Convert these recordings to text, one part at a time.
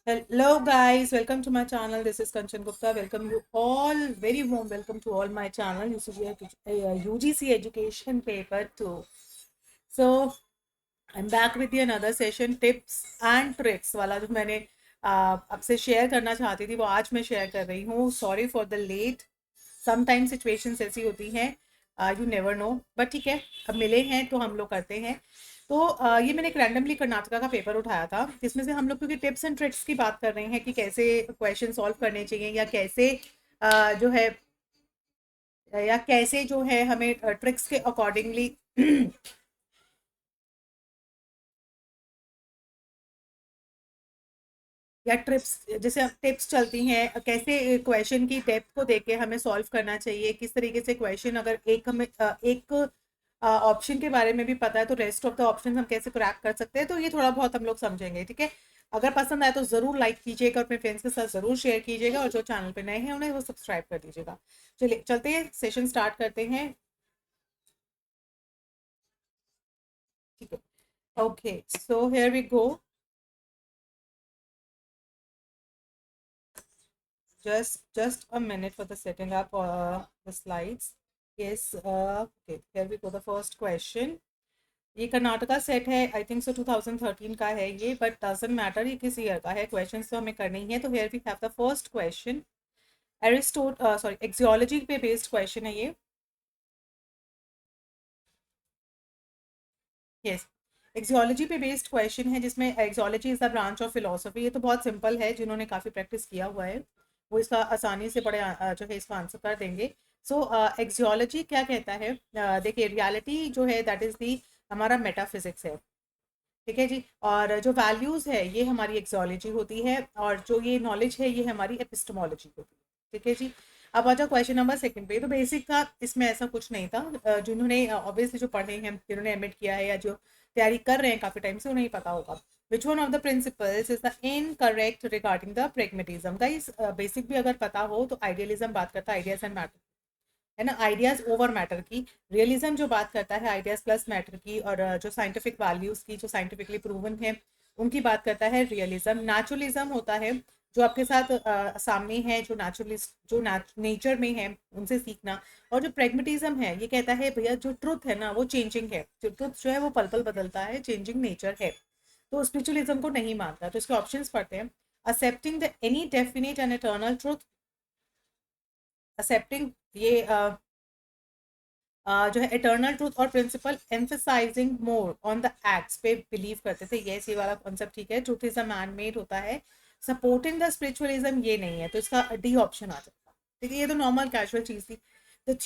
Hello guys, welcome to my channel. This is Kanchan Gupta. Welcome you all, very warm welcome to all my channel. This is UGC Education Paper 2. So I'm back with you another session, tips and tricks वाला जो मैंने आपसे share करना चाहती थी वो आज मैं शेयर कर रही हूँ. Sorry for the late. Sometime situations ऐसी होती हैं, यू नेवर नो, बट ठीक है, अब मिले हैं तो हम लोग करते हैं. तो ये मैंने एक रैंडमली कर्नाटका का पेपर उठाया था जिसमें से हम लोग क्योंकि टिप्स एंड ट्रिक्स की बात कर रहे हैं कि कैसे क्वेश्चन सॉल्व करने चाहिए या कैसे जो है या कैसे जो है हमें ट्रिक्स के अकॉर्डिंगली या ट्रिप्स जैसे अब टिप्स चलती हैं कैसे क्वेश्चन की डेप्थ को देख के हमें सॉल्व करना चाहिए, किस तरीके से क्वेश्चन अगर एक हमें एक ऑप्शन के बारे में भी पता है तो रेस्ट ऑफ द ऑप्शन हम कैसे क्रैक कर सकते हैं. तो ये थोड़ा बहुत हम लोग समझेंगे. ठीक है, अगर पसंद आए तो ज़रूर लाइक कीजिएगा, अपने फ्रेंड्स के साथ ज़रूर शेयर कीजिएगा और जो चैनल पे नए हैं उन्हें वो सब्सक्राइब कर दीजिएगा. चलिए चलते हैं, सेशन स्टार्ट करते हैं. ठीक है, okay, so here we go. Just a minute for the setting up the slides. Yes, okay, here we go. The first question. ये कर्नाटका सेट है, आई थिंक सो 2013 का है ये, बट डजंट मैटर ये किस ईयर का है, क्वेश्चंस तो हमें करने ही है. तो here we have the first question. Sorry, axiology पे बेस्ड क्वेश्चन है ये. यस, एक्सियोलॉजी पे बेस्ड क्वेश्चन है जिसमें axiology is the branch of philosophy. ये तो बहुत सिंपल है, जिन्होंने काफ़ी प्रैक्टिस किया हुआ है वो इसका आसानी से बड़े जो है इसका आंसर कर देंगे. सो एक्सियोलॉजी क्या कहता है, देखिए रियलिटी जो है दैट इज दी हमारा मेटाफिजिक्स है. ठीक है जी, और जो वैल्यूज़ है ये हमारी एक्सोलॉजी होती है और जो ये नॉलेज है ये हमारी एपिस्टेमोलॉजी होती है. ठीक है जी, अब आ जाओ क्वेश्चन नंबर सेकंड पे. तो बेसिक था, इसमें ऐसा कुछ नहीं था. जिन्होंने ऑब्वियसली जो पढ़े हैं, जिन्होंने एमएड किया है या जो तैयारी कर रहे हैं काफ़ी टाइम से, उन्हें ही पता होगा. Which one of the principles is the incorrect regarding the pragmatism. Guys basic भी अगर पता हो तो आइडियलिज्म बात करता है आइडियाज एंड मैटर, है ना, आइडियाज ओवर मैटर की. रियलिज्म जो बात करता है आइडियाज प्लस मैटर की, और जो साइंटिफिक वैल्यूज की जो साइंटिफिकली प्रूवन है उनकी बात करता है रियलिज्म. नेचुरलिज्म होता है जो आपके साथ सामने है, जो नेचुरलिस्ट जो नेचर में है उनसे सीखना. और जो प्रेगमेटिज्म है ये कहता है भैया जो ट्रुथ है ना वो चेंजिंग है, जो ट्रुथ जो है वो पल पल बदलता है, चेंजिंग नेचर है. तो स्पिरिचुअलिज्म को नहीं मानता. तो इसके ऑप्शंस पढ़ते हैं. Accepting the any definite and eternal truth. Accepting ये जो है इटर्नल ट्रूथ और principle emphasizing more on the acts पे बिलीव करते थे. ये वाला कॉन्सेप्ट ठीक है. Truth is a man made होता है. सपोर्टिंग द स्पिरिचुअलिज्म ये नहीं है, तो इसका डी ऑप्शन आ जाता है. ठीक है, ये तो नॉर्मल कैजुअल चीज थी. द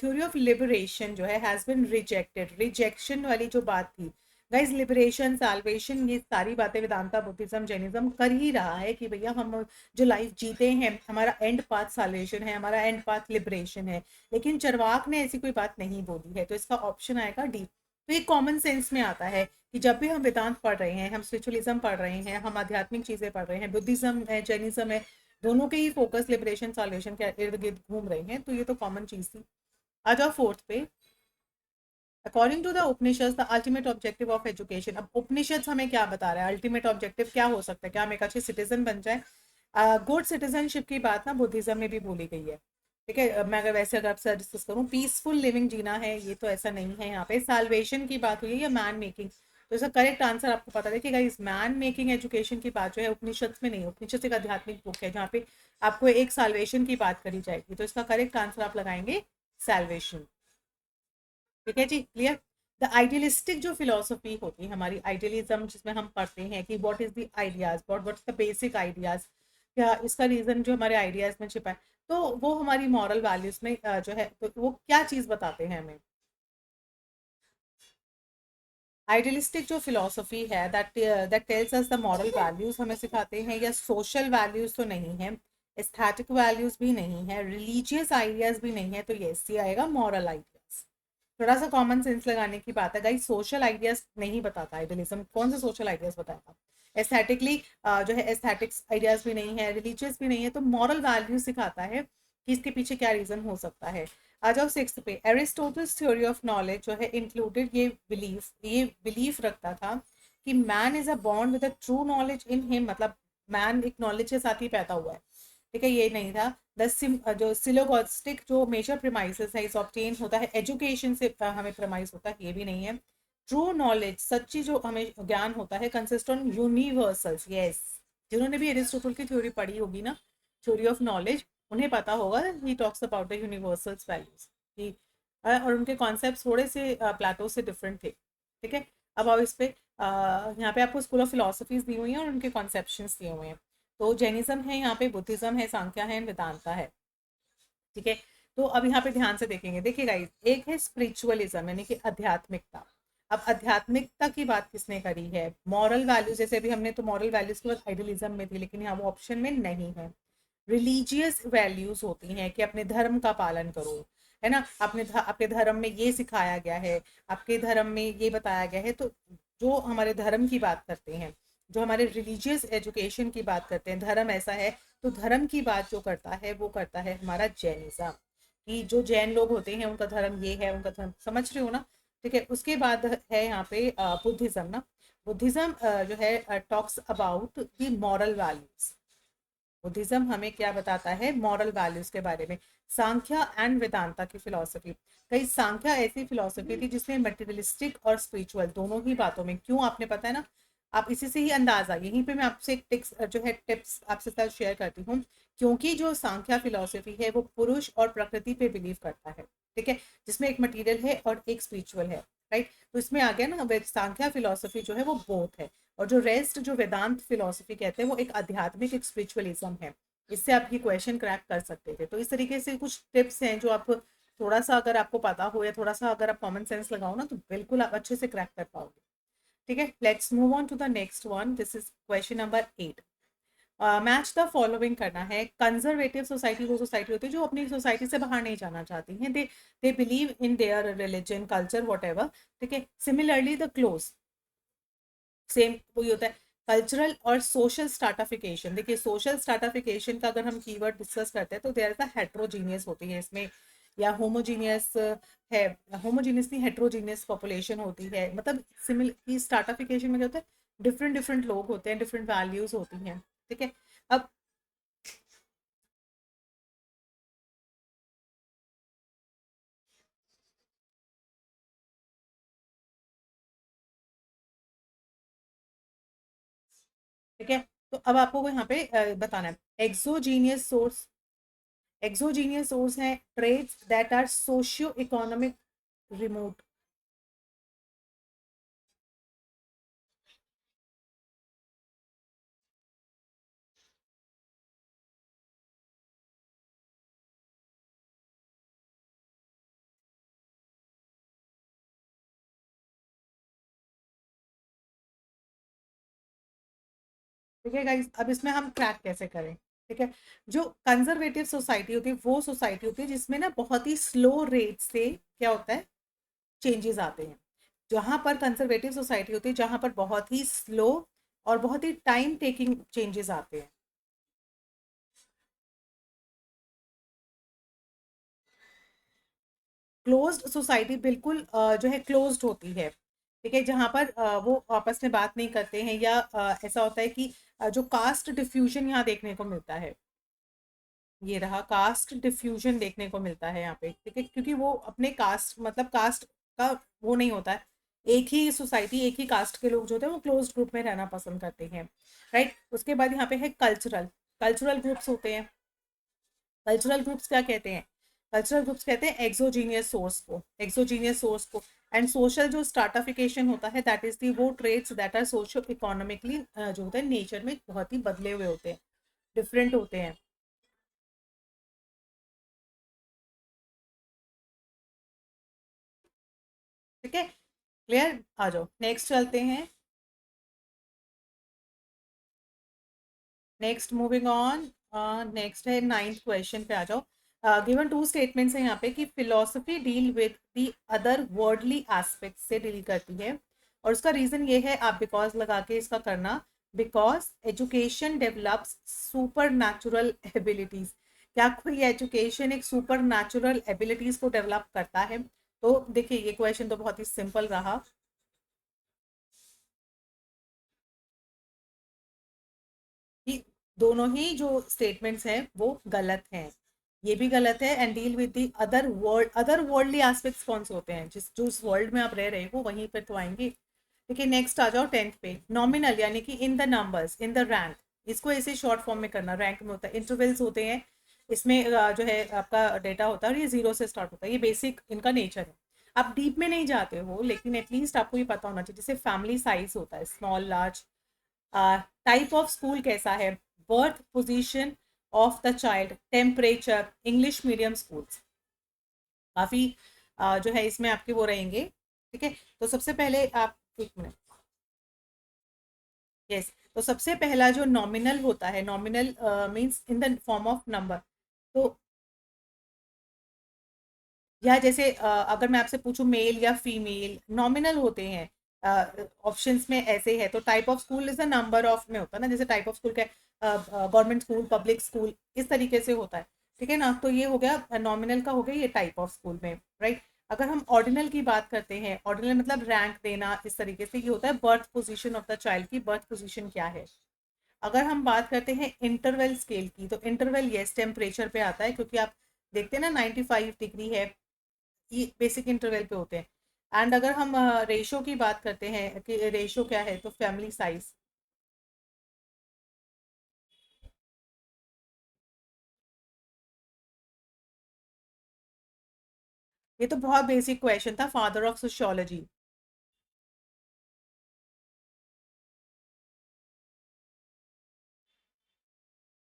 थ्योरी ऑफ लिबरेशन जो है हैज बिन रिजेक्टेड. रिजेक्शन वाली जो बात थी गाइस, लिबरेशन साल्वेशन ये सारी बातें वेदांता बुद्धिज्म जैनिज्म कर ही रहा है कि भैया हम जो लाइफ जीते हैं हमारा एंड पाथ साल्वेशन है, हमारा एंड पाथ लिबरेशन है. लेकिन चरवाक ने ऐसी कोई बात नहीं बोली है, तो इसका ऑप्शन आएगा डी. तो ये कॉमन सेंस में आता है कि जब भी हम वेदांत पढ़ रहे हैं, हम स्पिरिचुअलिज्म पढ़ रहे हैं, हम आध्यात्मिक चीज़ें पढ़ रहे हैं, बुद्धिज्म है जैनिज्म है, दोनों के ही फोकस लिबरेशन सॉल्वेशन के इर्द गिर्द घूम रहे हैं. तो ये तो कॉमन चीज़ थी. आ जाओ फोर्थ पे. According to the Upanishad the ultimate objective of education. अब उपनिषद हमें क्या बता रहा है, अल्टीमेट ऑब्जेक्टिव क्या हो सकता है, क्या हम एक अच्छे सिटीजन बन जाए. गुड सिटीजनशिप की बात ना बुद्धिज्म में भी बोली गई है. ठीक है, मैं अगर वैसे अगर आपसे डिस्कस करूँ, पीसफुल लिविंग जीना है, ये तो ऐसा नहीं है. यहाँ पे साल्वेशन की बात हुई है या मैन मेकिंग. तो इसका करेक्ट आंसर आपको पता देखिएगा, इस मैन मेकिंग एजुकेशन की बात जो है उपनिषद में नहीं. उपनिषद एक आध्यात्मिक बुक है जहाँ पे आपको एक साल्वेशन की बात करी जाएगी. तो इसका करेक्ट आंसर आप लगाएंगे साल्वेशन. ठीक है जी, क्लियर. द आइडियलिस्टिक जो फिलोसफी होती है हमारी, आइडियलिज्म जिसमें हम पढ़ते हैं कि what is the ideas, what the basic ideas, क्या इसका रीजन जो हमारे आइडियाज में छिपा है. तो वो हमारी मॉरल वैल्यूज में जो है तो वो क्या चीज बताते हैं हमें. आइडियलिस्टिक जो फिलोसफी है that tells us the moral values हमें सिखाते हैं, या सोशल वैल्यूज तो नहीं है, एस्थेटिक वैल्यूज भी नहीं है, रिलीजियस आइडियाज भी नहीं है. तो ये आएगा मॉरल आइडियाज. थोड़ा सा कॉमन सेंस लगाने की बात है गाइस. सोशल आइडियाज नहीं बताता आइडियलिज्म. कौन से सोशल आइडियाज बताएगा. एस्थेटिकली जो है एस्थेटिक्स आइडियाज भी नहीं है, रिलीजियस भी नहीं है. तो मॉरल वैल्यू सिखाता है कि इसके पीछे क्या रीजन हो सकता है. आ जाओ सिक्स पे. एरिस्टोटल्स थ्योरी ऑफ नॉलेज जो है इंक्लूडेड ये बिलीफ रखता था कि man is a born with a true knowledge in him, मतलब मैन एक नॉलेज के साथ ही पैदा हुआ है, ठीक है, ये नहीं था। जो सिलोगोस्टिक जो मेजर प्रीमाइसेस है इस ऑब्टेन होता है एजुकेशन से, हमें प्रीमाइस होता है, ये भी नहीं है। ट्रू नॉलेज, सच्ची जो हमें ज्ञान होता है, कंसिस्ट ऑन यूनिवर्सल्स, यस। जिन्होंने भी एरिस्टोटल की थ्योरी पढ़ी होगी ना, थ्योरी ऑफ नॉलेज, उन्हें पता होगा he talks about the universals values कि और उनके कॉन्सेप्ट थोड़े से प्लेटो से डिफरेंट थे, ठीक है। अब आओ इस पे, यहाँ पे आपको स्कूल ऑफ फिलोसफीज दी हुई हैं और उनके कॉन्सेप्शंस दिए हुए हैं। तो जैनिज्म है, यहाँ पे बुद्धिज्म है, सांख्या है, वेदांता है, ठीक है। तो अब यहाँ पे ध्यान से देखेंगे, देखिए गाइस, एक है स्पिरिचुअलिज्म यानी कि आध्यात्मिकता। अब आध्यात्मिकता की बात किसने करी है? मॉरल वैल्यूज, जैसे अभी हमने तो मॉरल वैल्यूज के बाद आइडियलिज्म में थी, लेकिन यहाँ वो ऑप्शन में नहीं है। रिलीजियस वैल्यूज होती हैं कि अपने धर्म का पालन करो, है ना, आपके धर्म में ये सिखाया गया है, आपके धर्म में ये बताया गया है। तो जो हमारे धर्म की बात करते हैं, जो हमारे रिलीजियस एजुकेशन की बात करते हैं, धर्म ऐसा है, तो धर्म की बात जो करता है वो करता है हमारा जैनिज्म, कि जो जैन लोग होते हैं उनका धर्म ये है, उनका धर्म, समझ रहे हो ना, ठीक है। उसके बाद है यहाँ पे बुद्धिज्म ना। बुद्धिज्म जो है talks about the moral values. Buddhism हमें क्या बताता है? मॉरल वैल्यूज के बारे में। सांख्या एंड वेदांता की फिलोसफी, कई सांख्या ऐसी फिलोसफी थी जिसमें मटेरियलिस्टिक और स्पिरिचुअल दोनों ही बातों में, क्यों आपने पता है ना, आप इसी से ही अंदाजा, यहीं पे मैं आपसे एक टिप्स जो है टिप्स आपसे साथ शेयर करती हूँ। क्योंकि जो सांख्या फिलोसफी है वो पुरुष और प्रकृति पे बिलीव करता है, ठीक है, जिसमें एक मटीरियल है और एक स्पिरिचुअल है, राइट। तो इसमें आ गया ना, सांख्या फिलोसफी जो है वो बोथ है। और जो रेस्ट जो वेदांत फिलोसफी कहते हैं वो एक आध्यात्मिक, एक स्पिरिचुअलिज्म है। इससे आप ये क्वेश्चन क्रैक कर सकते थे। तो इस तरीके से कुछ टिप्स हैं जो आप थोड़ा सा अगर आपको पता हो या थोड़ा सा अगर आप कॉमन सेंस लगाओ ना, तो बिल्कुल आप अच्छे से क्रैक कर पाओगे, ठीक है। Let's move on to the next one. This is question number 8। Match the following करना है। कंजर्वेटिव सोसाइटी वो सोसाइटी होती है जो अपनी सोसाइटी से बाहर नहीं जाना चाहती हैं, they believe in their religion, culture, what ever, ठीक है। सिमिलरली द क्लोज, सेम वही होता है। कल्चरल और सोशल स्टार्टिफिकेशन, देखिए सोशल स्टार्टिफिकेशन का अगर हम कीवर्ड डिस्कस करते हैं तो देयर इज अ हेट्रोजीनियस होती है इसमें, या होमोजीनियस है, होमोजीनियस नहीं हेट्रोजीनियस पॉपुलेशन होती है, मतलब सिमिलर की स्टार्टिफिकेशन में क्या होता है, डिफरेंट डिफरेंट लोग होते हैं, डिफरेंट वैल्यूज होती हैं, ठीक है। अब ठीक है, तो अब आपको यहाँ पे बताना है एक्सोजीनियस सोर्स। एक्सोजीनियस सोर्स है traits that are socio economic remote. ठीक है गाइस, अब इसमें हम क्रैक कैसे करें? ठीक है, जो कंजर्वेटिव सोसाइटी होती है वो सोसाइटी होती है जिसमें ना बहुत ही स्लो रेट से क्या होता है, चेंजेस आते हैं। जहां पर कंजर्वेटिव सोसाइटी होती है जहां पर बहुत ही स्लो और बहुत ही टाइम टेकिंग चेंजेस आते हैं। क्लोज्ड सोसाइटी बिल्कुल जो है क्लोज्ड होती है, ठीक है, जहां पर वो आपस में बात नहीं करते हैं, या ऐसा होता है कि जो कास्ट डिफ्यूजन यहाँ देखने को मिलता है, ये रहा कास्ट डिफ्यूजन देखने को मिलता है यहाँ पे, ठीक है, क्योंकि वो अपने कास्ट मतलब कास्ट का वो नहीं होता है। एक ही सोसाइटी, एक ही कास्ट के लोग जो होते हैं वो क्लोज ग्रुप में रहना पसंद करते हैं, राइट। उसके बाद यहाँ पे है कल्चरल, कल्चरल ग्रुप्स होते हैं। कल्चरल ग्रुप्स क्या कहते हैं? कल्चरल ग्रुप्स कहते हैं एक्सोजीनियस सोर्स को, एक्सोजीनियस सोर्स को। एंड सोशल जो स्टार्टिफिकेशन होता है दैट इज दी वो traits that are socio economically जो होता है नेचर में बहुत ही बदले हुए होते हैं, डिफरेंट होते हैं, ठीक है, क्लियर। आ जाओ नेक्स्ट चलते हैं। नेक्स्ट मूविंग ऑन, नेक्स्ट है नाइन्थ क्वेश्चन पे आ जाओ। गिवन टू स्टेटमेंट्स है यहाँ पे कि philosophy deal with the other worldly aspect से डील करती है, और उसका रीजन ये है, आप बिकॉज लगा के इसका करना, because education develops super natural abilities. क्या कोई एजुकेशन एक सुपर नेचुरल एबिलिटीज को डेवलप करता है? तो देखिए ये क्वेश्चन तो बहुत ही सिंपल रहा। दोनों ही जो स्टेटमेंट्स हैं वो गलत हैं, ये भी गलत है। And deal with the other worldly aspects कौन से होते हैं, जिस वर्ल्ड में आप रह रहे हो वहीं पर तो आएंगे। ठीक है, नेक्स्ट आ जाओ 10th पे। नॉमिनल यानी कि in the numbers, in the rank, इसको ऐसे शॉर्ट फॉर्म में करना। रैंक में होता है, इंटरवल्स होते हैं, इसमें जो है आपका डेटा होता है और ये जीरो से स्टार्ट होता है, ये बेसिक इनका नेचर है। आप डीप में नहीं जाते हो, लेकिन एटलीस्ट आपको ये पता होना चाहिए। जैसे फैमिली साइज होता है, small, large. Type of school कैसा है, birth position of the child, temperature, English medium schools, काफ़ी जो है इसमें आपके वो रहेंगे। ठीक है, तो सबसे पहले आप, एक मिनट, यस, तो सबसे पहला जो नॉमिनल होता है, nominal means in the form of number. तो या जैसे अगर मैं आपसे पूछूं मेल या फीमेल, नॉमिनल होते हैं ऑप्शंस में, ऐसे है। तो type of school is the number of में होता है ना, जैसे टाइप ऑफ स्कूल का गवर्नमेंट स्कूल, पब्लिक स्कूल, इस तरीके से होता है। ठीक है ना, तो ये हो गया नॉमिनल का, हो गया ये टाइप ऑफ स्कूल में, राइट। अगर हम ऑर्डिनल की बात करते हैं, ऑर्डिनल मतलब रैंक देना, इस तरीके से ये होता है birth position of the child की, बर्थ पोजीशन क्या है। अगर हम बात करते हैं इंटरवल स्केल की, तो इंटरवल यस टेम्परेचर पे आता है, क्योंकि आप देखते हैं ना 95 डिग्री है, ये बेसिक इंटरवल पे होते हैं। एंड अगर हम रेशो की बात करते हैं कि रेशो क्या है, तो फैमिली साइज। ये तो बहुत बेसिक क्वेश्चन था, फादर ऑफ सोशियोलॉजी।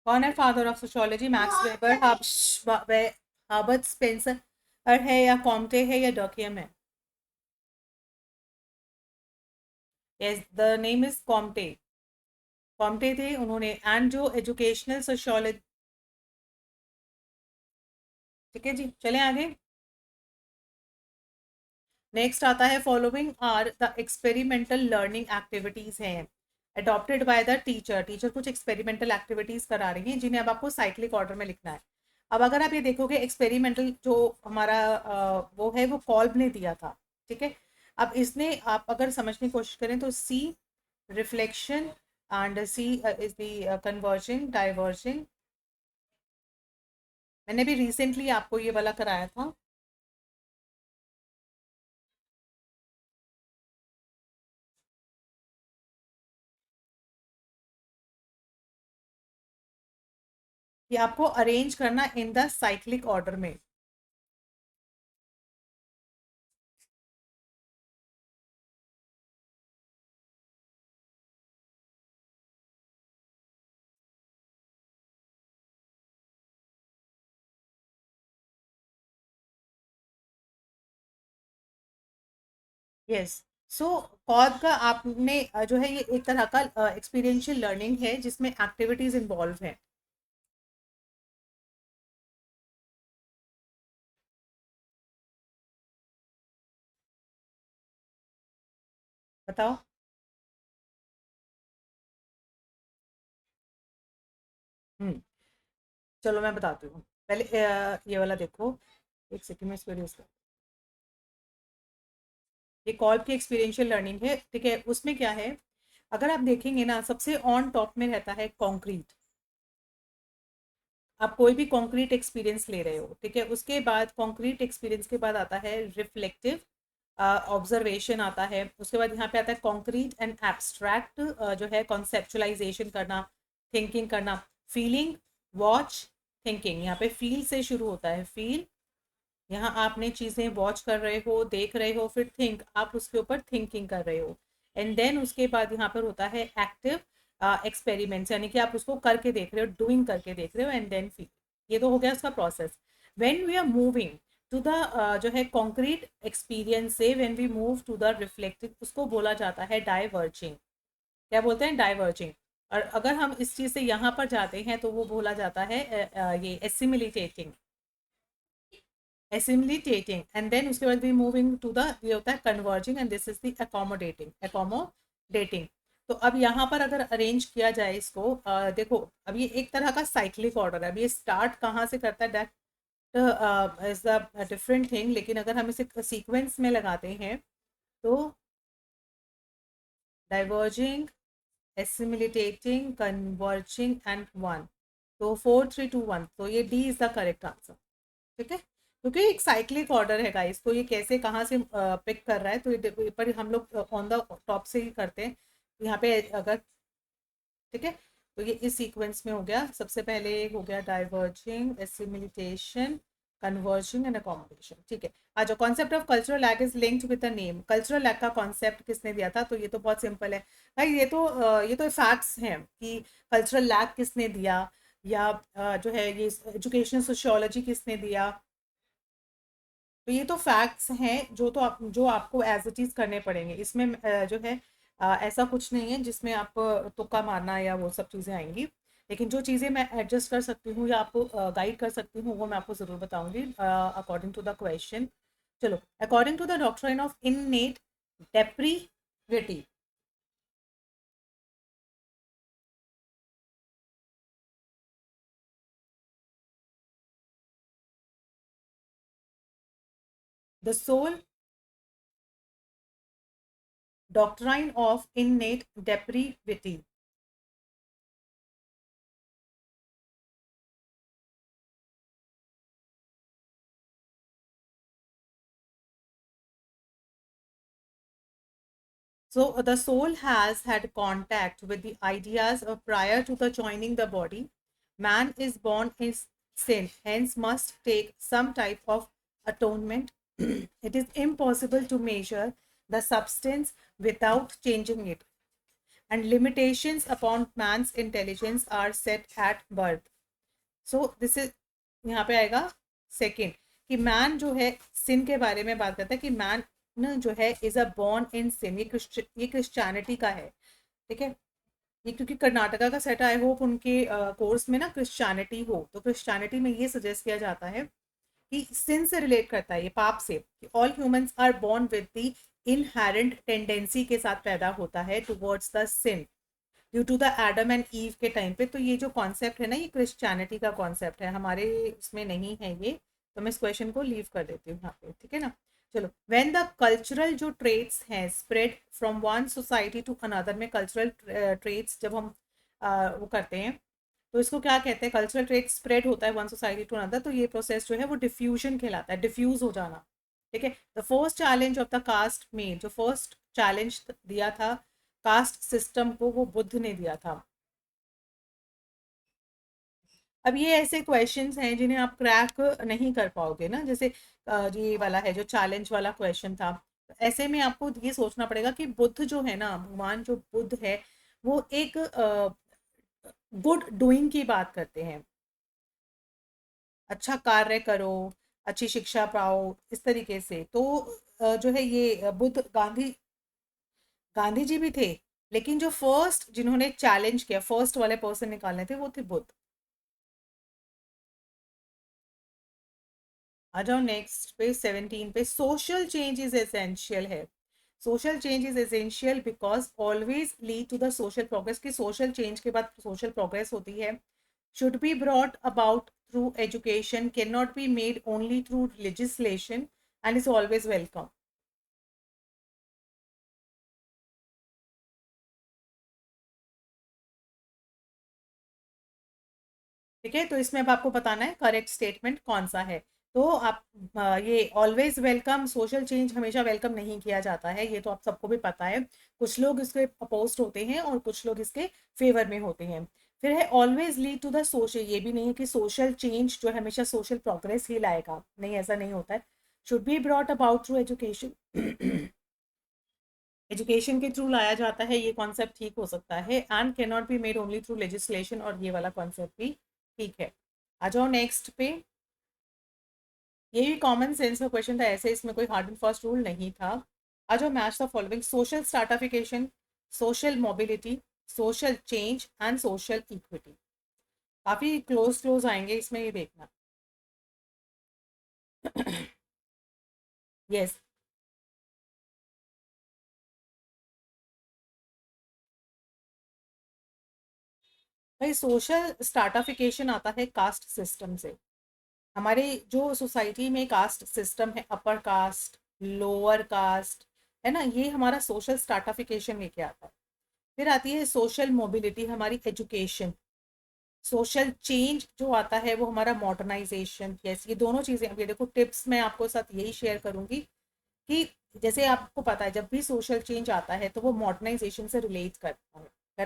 कौन है father of sociology? Max weber, Herbert Spencer है, या कॉम्टे है, या डॉकियम है? Yes, the name is Comte. Comte थे उन्होंने। एंड जो एजुकेशनल सोशियोलॉजी, ठीक है जी, चलें आगे। नेक्स्ट आता है, following are the experimental learning activities हैं adopted by the teacher. Teacher कुछ एक्सपेरिमेंटल एक्टिविटीज करा रही हैं, जिन्हें अब आपको साइक्लिक ऑर्डर में लिखना है। अब अगर आप ये देखोगे, एक्सपेरिमेंटल जो हमारा वो है, वो कॉल्ब ने दिया था। ठीक है, अब इसने, आप अगर समझने की कोशिश करें तो C reflection, and C is the converging, diverging. मैंने भी रिसेंटली आपको ये वाला कराया था। ये आपको अरेंज करना इन द साइक्लिक ऑर्डर में। यस, सो कॉद का आपने जो है, ये एक तरह का एक्सपीरियंशियल लर्निंग है, जिसमें एक्टिविटीज इन्वॉल्व है। बताओ। हम्म, चलो मैं बताती हूँ। पहले ये वाला देखो, एक सेकंड में इस वीडियो का, ये कॉल्ब की एक्सपीरियंशियल लर्निंग है। ठीक है, उसमें क्या है, अगर आप देखेंगे ना, सबसे ऑन टॉप में रहता है कॉन्क्रीट। आप कोई भी कॉन्क्रीट एक्सपीरियंस ले रहे हो, ठीक है, उसके बाद कॉन्क्रीट एक्सपीरियंस के बाद आता है रिफ्लेक्टिव ऑब्जर्वेशन आता है। उसके बाद यहाँ पे आता है कॉन्क्रीट एंड एब्स्ट्रैक्ट, जो है कॉन्सेप्चुलाइजेशन करना, थिंकिंग करना, फीलिंग, वॉच, थिंकिंग। यहाँ पे फील से शुरू होता है, फील, यहाँ आपने चीज़ें वॉच कर रहे हो, देख रहे हो, फिर थिंक, आप उसके ऊपर थिंकिंग कर रहे हो। एंड देन उसके बाद यहाँ पर होता है एक्टिव एक्सपेरिमेंट्स, यानी कि आप उसको करके देख रहे हो, डूइंग करके देख रहे हो, एंड देन फील। ये तो हो गया उसका process. When we are moving to the जो है कॉन्क्रीट एक्सपीरियंस से, when we move to the reflective, उसको बोला जाता है डाइवर्जिंग। क्या बोलते हैं? डाइवर्जिंग। और अगर हम इस चीज़ से यहाँ पर जाते हैं, तो वो बोला जाता है ये एसिमिलेटिंग, assimilating, एंड देन उसके बाद भी मूविंग टू द, ये होता है converging, and this is the accommodating, accommodating. तो अब यहाँ पर अगर अरेंज किया जाए इसको, देखो, अब ये एक तरह का साइक्लिक ऑर्डर है। अब ये स्टार्ट कहाँ से करता है, that is the different thing, लेकिन अगर हम इसे सीक्वेंस में लगाते हैं, तो diverging, assimilating, converging and one. तो 4 3 2 1, तो ये D is the correct answer. ठीक है, क्योंकि एक साइक्लिक ऑर्डर है गाइस, तो ये कैसे कहाँ से पिक कर रहा है, तो ये पर हम लोग ऑन द टॉप से ही करते हैं यहाँ पे अगर। ठीक है, तो ये इस सीक्वेंस में हो गया। सबसे पहले हो गया diverging, assimilation, converging and accommodation. ठीक है, आज concept of cultural lag is linked with the name. Cultural lag का कॉन्सेप्ट किसने दिया था, तो ये तो बहुत सिंपल है भाई, ये तो फैक्ट्स हैं कि कल्चरल लैग किसने दिया, या जो है ये एजुकेशनल सोशियोलॉजी किसने दिया। तो ये तो फैक्ट्स हैं जो आपको एज इट इज करने पड़ेंगे। इसमें जो है ऐसा कुछ नहीं है जिसमें आप तुक्का मारना या वो सब चीज़ें आएंगी। लेकिन जो चीज़ें मैं एडजस्ट कर सकती हूँ या आपको गाइड कर सकती हूँ वो मैं आपको ज़रूर बताऊंगी अकॉर्डिंग टू द क्वेश्चन। चलो, according to the doctrine of innate depravity, the soul doctrine of innate depravity. So the soul has had contact with the ideas prior to the joining the body. Man is born in sin, hence must take some type of atonement. It is impossible to measure the substance without changing it, and limitations upon man's intelligence are set at birth. So this is, यहाँ पे आएगा second, कि man जो है सिन के बारे में बात करता है कि मैन न जो है इज अ बॉर्न इन सिन। ये क्रिश्चियनिटी का है। ठीक है, ये क्योंकि कर्नाटका का सेट, आई होप उनके कोर्स में ना क्रिश्चियनिटी हो, तो क्रिश्चियनिटी में ये सजेस्ट किया जाता है कि सिन से रिलेट करता है, ये पाप से, कि all humans are born with the inherent tendency के साथ पैदा होता है towards the sin due to the Adam and Eve के टाइम पे। तो ये जो कॉन्सेप्ट है ना, ये क्रिश्चियनिटी का कॉन्सेप्ट है, हमारे इसमें नहीं है ये। तो मैं इस क्वेश्चन को लीव कर देती हूँ यहाँ पे। ठीक है ना, चलो। व्हेन द कल्चरल जो ट्रेट्स हैं spread from one society to another, में कल्चरल ट्रेट्स जब हम वो करते हैं, तो इसको क्या कहते हैं, कल्चरल ट्रेट स्प्रेड होता है वन सोसाइटी टू अनदर, तो ये प्रोसेस जो है वो डिफ्यूजन कहलाता है, डिफ्यूज हो जाना। ठीक है, the first challenge of the caste में, जो फर्स्ट चैलेंज दिया था कास्ट सिस्टम को, वो बुद्ध ने दिया था। अब ये ऐसे क्वेश्चंस हैं जिन्हें आप क्रैक नहीं कर पाओगे ना, जैसे ये वाला है जो चैलेंज वाला क्वेश्चन था। ऐसे में आपको ये सोचना पड़ेगा कि बुद्ध जो है ना, भगवान जो बुद्ध है, वो एक गुड डूइंग की बात करते हैं, अच्छा कार्य करो, अच्छी शिक्षा पाओ, इस तरीके से। तो जो है ये बुद्ध, गांधी जी भी थे, लेकिन जो फर्स्ट जिन्होंने चैलेंज किया, फर्स्ट वाले पर्सन निकालने थे, वो थे बुद्ध। आ जाओ नेक्स्ट पे 17 पे, सोशल चेंज इज एसेंशियल है। Social change is essential because always lead to the social progress, की सोशल चेंज के बाद सोशल प्रोग्रेस होती है। Should be brought about through education, can not be made only through legislation, and is always welcome. ठीक है, तो इसमें अब आपको बताना है करेक्ट स्टेटमेंट कौन सा है। तो आप ये ऑलवेज वेलकम, सोशल चेंज हमेशा वेलकम नहीं किया जाता है, ये तो आप सबको भी पता है। कुछ लोग इसके अपोज होते हैं और कुछ लोग इसके फेवर में होते हैं। फिर है always lead to the social, ये भी नहीं है कि सोशल चेंज जो है हमेशा सोशल प्रोग्रेस ही लाएगा, नहीं, ऐसा नहीं होता है। Should be brought about through education, education के थ्रू लाया जाता है, ये कॉन्सेप्ट ठीक हो सकता है। And can not be made only through legislation, और ये वाला कॉन्सेप्ट भी ठीक है। आ जाओ नेक्स्ट पे, ये भी कॉमन सेंस का क्वेश्चन था, ऐसे इसमें कोई हार्ड एंड फास्ट रूल नहीं था। आ जाओ, match the following, social stratification, social mobility, social change and social equity. काफी क्लोज क्लोज आएंगे इसमें, ये देखना। यस, भाई सोशल स्ट्रैटिफिकेशन आता है कास्ट सिस्टम से। हमारे जो सोसाइटी में कास्ट सिस्टम है, अपर कास्ट, लोअर कास्ट, है ना, ये हमारा सोशल स्ट्रैटिफिकेशन लेके आता है। फिर आती है सोशल मोबिलिटी, हमारी एजुकेशन। सोशल चेंज जो आता है वो हमारा मॉडर्नाइजेशन। यस, ये दोनों चीज़ें, अब ये देखो टिप्स मैं आपको साथ यही शेयर करूंगी कि जैसे आपको पता है जब भी सोशल चेंज आता है तो वो मॉडर्नाइजेशन से रिलेट करता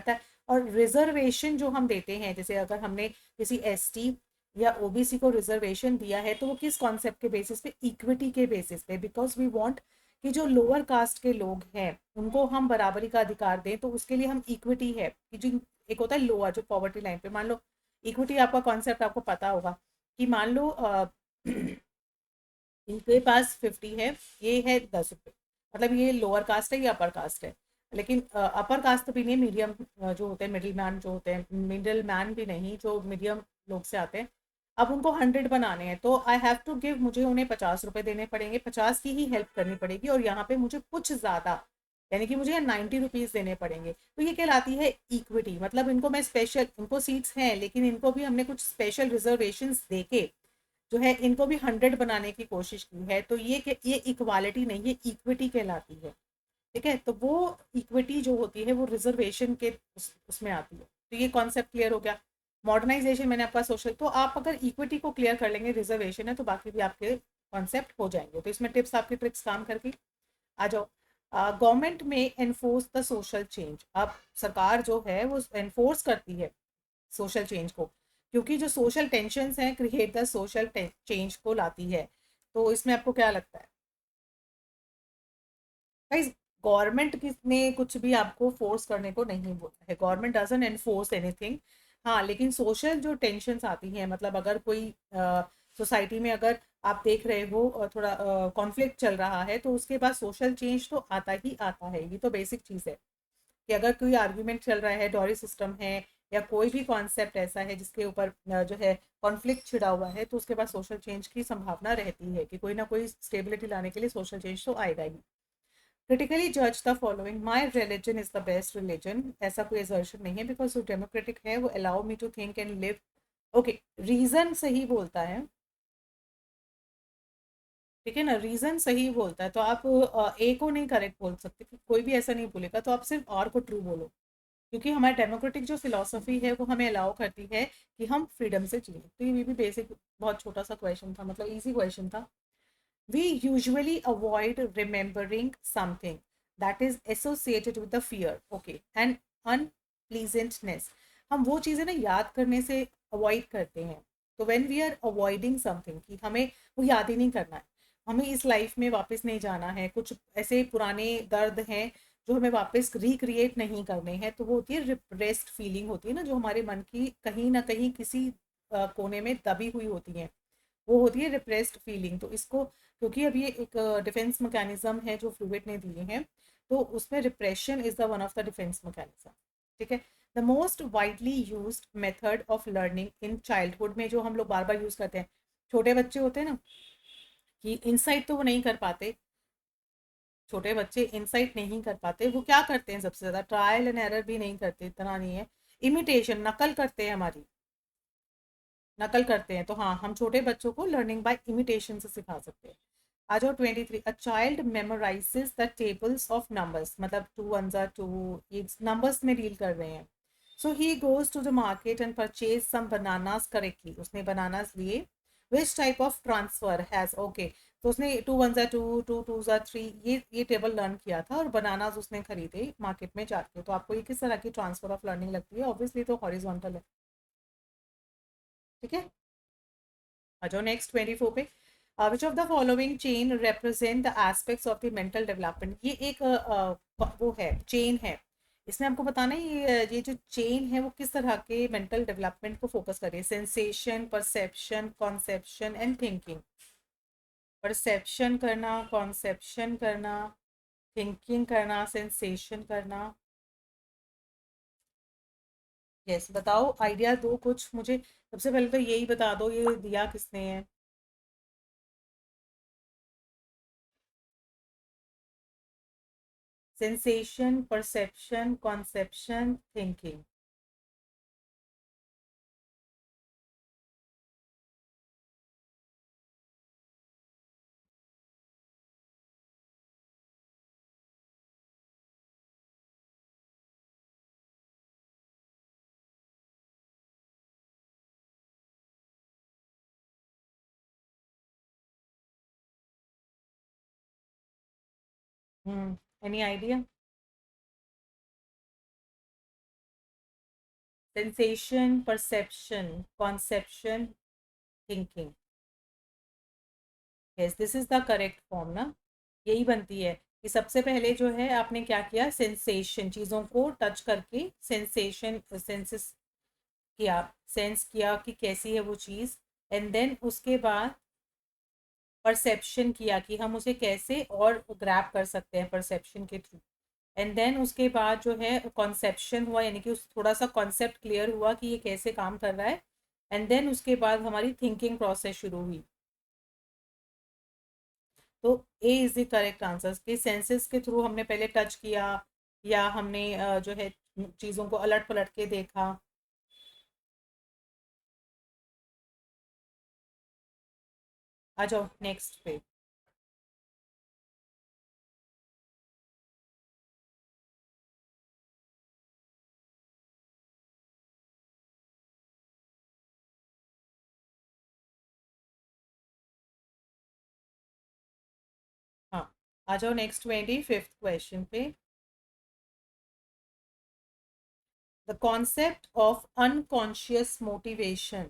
है। और रिजर्वेशन जो हम देते हैं, जैसे अगर हमने किसी एसटी या ओबीसी को रिजर्वेशन दिया है तो वो किस कॉन्सेप्ट के बेसिस पे, इक्विटी के बेसिस पे, बिकॉज वी वांट कि जो लोअर कास्ट के लोग हैं उनको हम बराबरी का अधिकार दें। तो उसके लिए हम इक्विटी है कि जो एक होता है लोअर, जो पॉवर्टी लाइन पे, मान लो इक्विटी आपका कॉन्सेप्ट आपको पता होगा कि मान लो इनके पास 50 है, ये है 10 रुपये, मतलब ये लोअर कास्ट है, ये अपर कास्ट है। लेकिन अपर कास्ट तो भी नहीं, मीडियम जो होते हैं, मिडिल मैन जो होते हैं, मिडिल मैन भी नहीं, जो मीडियम लोग से आते हैं। अब उनको 100 बनाने हैं तो आई हैव टू गिव, मुझे उन्हें 50 रुपये देने पड़ेंगे, 50 की ही हेल्प करनी पड़ेगी, और यहाँ पे मुझे कुछ ज़्यादा, यानी कि मुझे 90 रुपीज़ देने पड़ेंगे। तो ये कहलाती है इक्विटी। मतलब इनको मैं स्पेशल, इनको सीट्स हैं लेकिन इनको भी हमने कुछ स्पेशल रिजर्वेशन दे के जो है इनको भी 100 बनाने की कोशिश की है। तो ये इक्वालिटी नहीं, ये इक्विटी कहलाती है। ठीक है, तो वो इक्विटी जो होती है वो रिजर्वेशन के उसमें आती है। तो ये कॉन्सेप्ट क्लियर हो गया। मॉडर्नाइजेशन मैंने आपका सोशल, तो आप अगर इक्विटी को क्लियर कर लेंगे, रिजर्वेशन है, तो बाकी भी आपके कॉन्सेप्ट हो जाएंगे। तो इसमें टिप्स, आपकी ट्रिक्स काम करके आ जाओ। गवर्नमेंट में एनफोर्स द सोशल चेंज। अब सरकार जो है वो एनफोर्स करती है सोशल चेंज को, क्योंकि जो सोशल टेंशन्स हैं क्रिएट द सोशल चेंज को लाती है। तो इसमें आपको क्या लगता है गाइस? गवर्नमेंट ने कुछ भी आपको फोर्स करने को नहीं बोला है, गवर्नमेंट डजंट एनफोर्स एनीथिंग। हाँ, लेकिन सोशल जो टेंशन्स आती हैं, मतलब अगर कोई सोसाइटी में अगर आप देख रहे हो थोड़ा कॉन्फ्लिक्ट चल रहा है, तो उसके बाद सोशल चेंज तो आता ही आता है। ये तो बेसिक चीज़ है कि अगर कोई आर्ग्यूमेंट चल रहा है, डॉरी सिस्टम है, या कोई भी कॉन्सेप्ट ऐसा है जिसके ऊपर जो है कॉन्फ्लिक्ट छिड़ा हुआ है, तो उसके बाद सोशल चेंज की संभावना रहती है कि कोई ना कोई स्टेबिलिटी लाने के लिए सोशल चेंज तो आएगा ही। क्रिटिकली जज the following, my religion is the best religion, ऐसा कोई असर्शन नहीं है, बिकॉज जो डेमोक्रेटिक है वो allow me to think and live. Okay, reason सही बोलता है, ठीक है ना, रीजन सही बोलता है, तो आप ए को नहीं करेक्ट बोल सकते, कि कोई भी ऐसा नहीं बोलेगा, तो आप सिर्फ आर को ट्रू बोलो। क्योंकि हमारी डेमोक्रेटिक जो फिलोसफी है वो हमें अलाउ करती है कि हम फ्रीडम से जिए। तो ये भी बेसिक, बहुत छोटा सा क्वेश्चन था, मतलब इजी क्वेश्चन था। We usually avoid remembering something that is associated with the fear, okay, and unpleasantness. हम वो चीज़ें ना याद करने से अवॉइड करते हैं। तो when we are avoiding something, कि हमें वो याद ही नहीं करना है, हमें इस लाइफ में वापस नहीं जाना है, कुछ ऐसे पुराने दर्द हैं जो हमें वापस रिक्रिएट नहीं करने हैं, तो वो होती है रिप्रेस्ड फीलिंग, होती है ना, जो हमारे मन की कहीं ना कहीं किसी कोने में दबी हुई होती है, वो होती है रिप्रेस्ड फीलिंग। तो इसको, क्योंकि अब ये एक डिफेंस मैकेनिज्म है जो फ्लूइड ने दिए हैं, तो उसमें repression is the one of the defence mechanism. ठीक है। The most widely use method of learning in childhood में, जो हम लोग बार बार यूज करते हैं, छोटे बच्चे होते हैं ना, कि इनसाइट तो वो नहीं कर पाते, छोटे बच्चे इंसाइट नहीं कर पाते, वो क्या करते हैं सबसे ज्यादा, ट्रायल एंड एरर भी नहीं करते, इतना नहीं है, इमिटेशन, नकल करते हैं, हमारी नकल करते हैं। तो हाँ, हम छोटे बच्चों को लर्निंग बाय इमिटेशन से सिखा सकते हैं। आ जाओ 23, a child memorises the tables of numbers, मतलब 2 1 2, ये नंबर्स में डील कर रहे हैं। So he goes to the market and purchase some bananas correctly, उसने बनानास लिए। Which type of transfer has, okay, तो उसने 2 1 2, 2 2 3, ये टेबल लर्न किया था, और बनानास उसने खरीदे मार्केट में जाके। तो आपको ये किस तरह की ट्रांसफर ऑफ लर्निंग लगती है? ऑब्वियसली तो हॉरिजॉन्टल है। ठीक है, आ जाओ नेक्स्ट 24 पे। विच of the following chain represent the aspects of the mental development, ये एक वो है, चेन है। इसमें आपको बताना है ये जो चेन है वो किस तरह के मेंटल डेवलपमेंट को फोकस करे। Sensation, perception, conception and thinking. Perception करना, कॉन्सेप्शन करना, थिंकिंग करना, सेंसेशन करना। यस, बताओ, आइडिया दो कुछ मुझे। सबसे पहले तो यही बता दो, ये दिया किसने है? Sensation, perception, conception, thinking. Any idea? Sensation, perception, conception, thinking. Yes, this is the correct form ना। यही बनती है कि सबसे पहले जो है आपने क्या किया, सेंसेशन, चीज़ों को टच करके सेंसेशन, सेंसेस किया, सेंस किया कि कैसी है वो चीज़। एंड देन उसके बाद परसेप्शन किया कि हम उसे कैसे और ग्रैप कर सकते हैं परसेप्शन के थ्रू। एंड देन उसके बाद जो है कॉन्सेप्शन हुआ, यानी कि उस थोड़ा सा कॉन्सेप्ट क्लियर हुआ कि ये कैसे काम कर रहा है। एंड देन उसके बाद हमारी थिंकिंग प्रोसेस शुरू हुई। तो ए इज द करेक्ट आंसर कि सेंसेस के थ्रू हमने पहले टच किया, या हमने जो है चीज़ों को अलट पलट के देखा। आ जाओ नेक्स्ट पे। हाँ, आ जाओ नेक्स्ट 25th क्वेश्चन पे। The concept of unconscious motivation.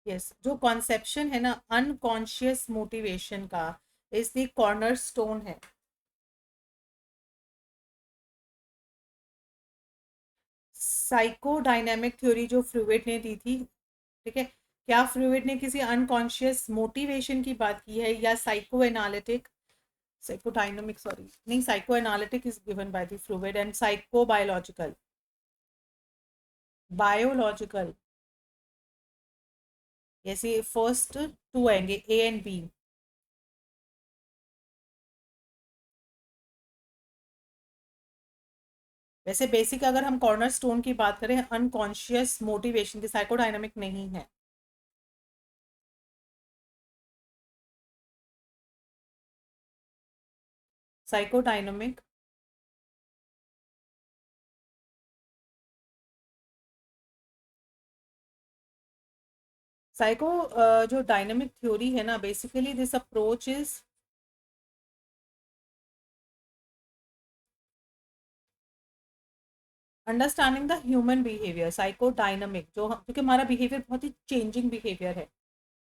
Yes, जो कॉन्सेप्शन है ना अनकॉन्शियस मोटिवेशन का, इज द कॉर्नर स्टोन है। साइकोडायनेमिक थ्योरी जो फ्लूइड ने दी थी, ठीक है, क्या फ्लूइड ने किसी अनकॉन्शियस मोटिवेशन की बात की है, या साइको एनालिटिक, साइकोडायनेमिक सॉरी नहीं, psycho analytic is given by the fluid, and psycho biological, biological. ऐसे फर्स्ट टू आएंगे, ए एंड बी। वैसे बेसिक अगर हम कॉर्नर स्टोन की बात करें अनकॉन्शियस मोटिवेशन की, साइकोडायनामिक नहीं है। साइकोडायनामिक, साइको जो डायनामिक थ्योरी है ना, basically this approach is understanding the human behaviour. Psychodynamic जो क्योंकि हमारा बिहेवियर बहुत ही चेंजिंग बिहेवियर है,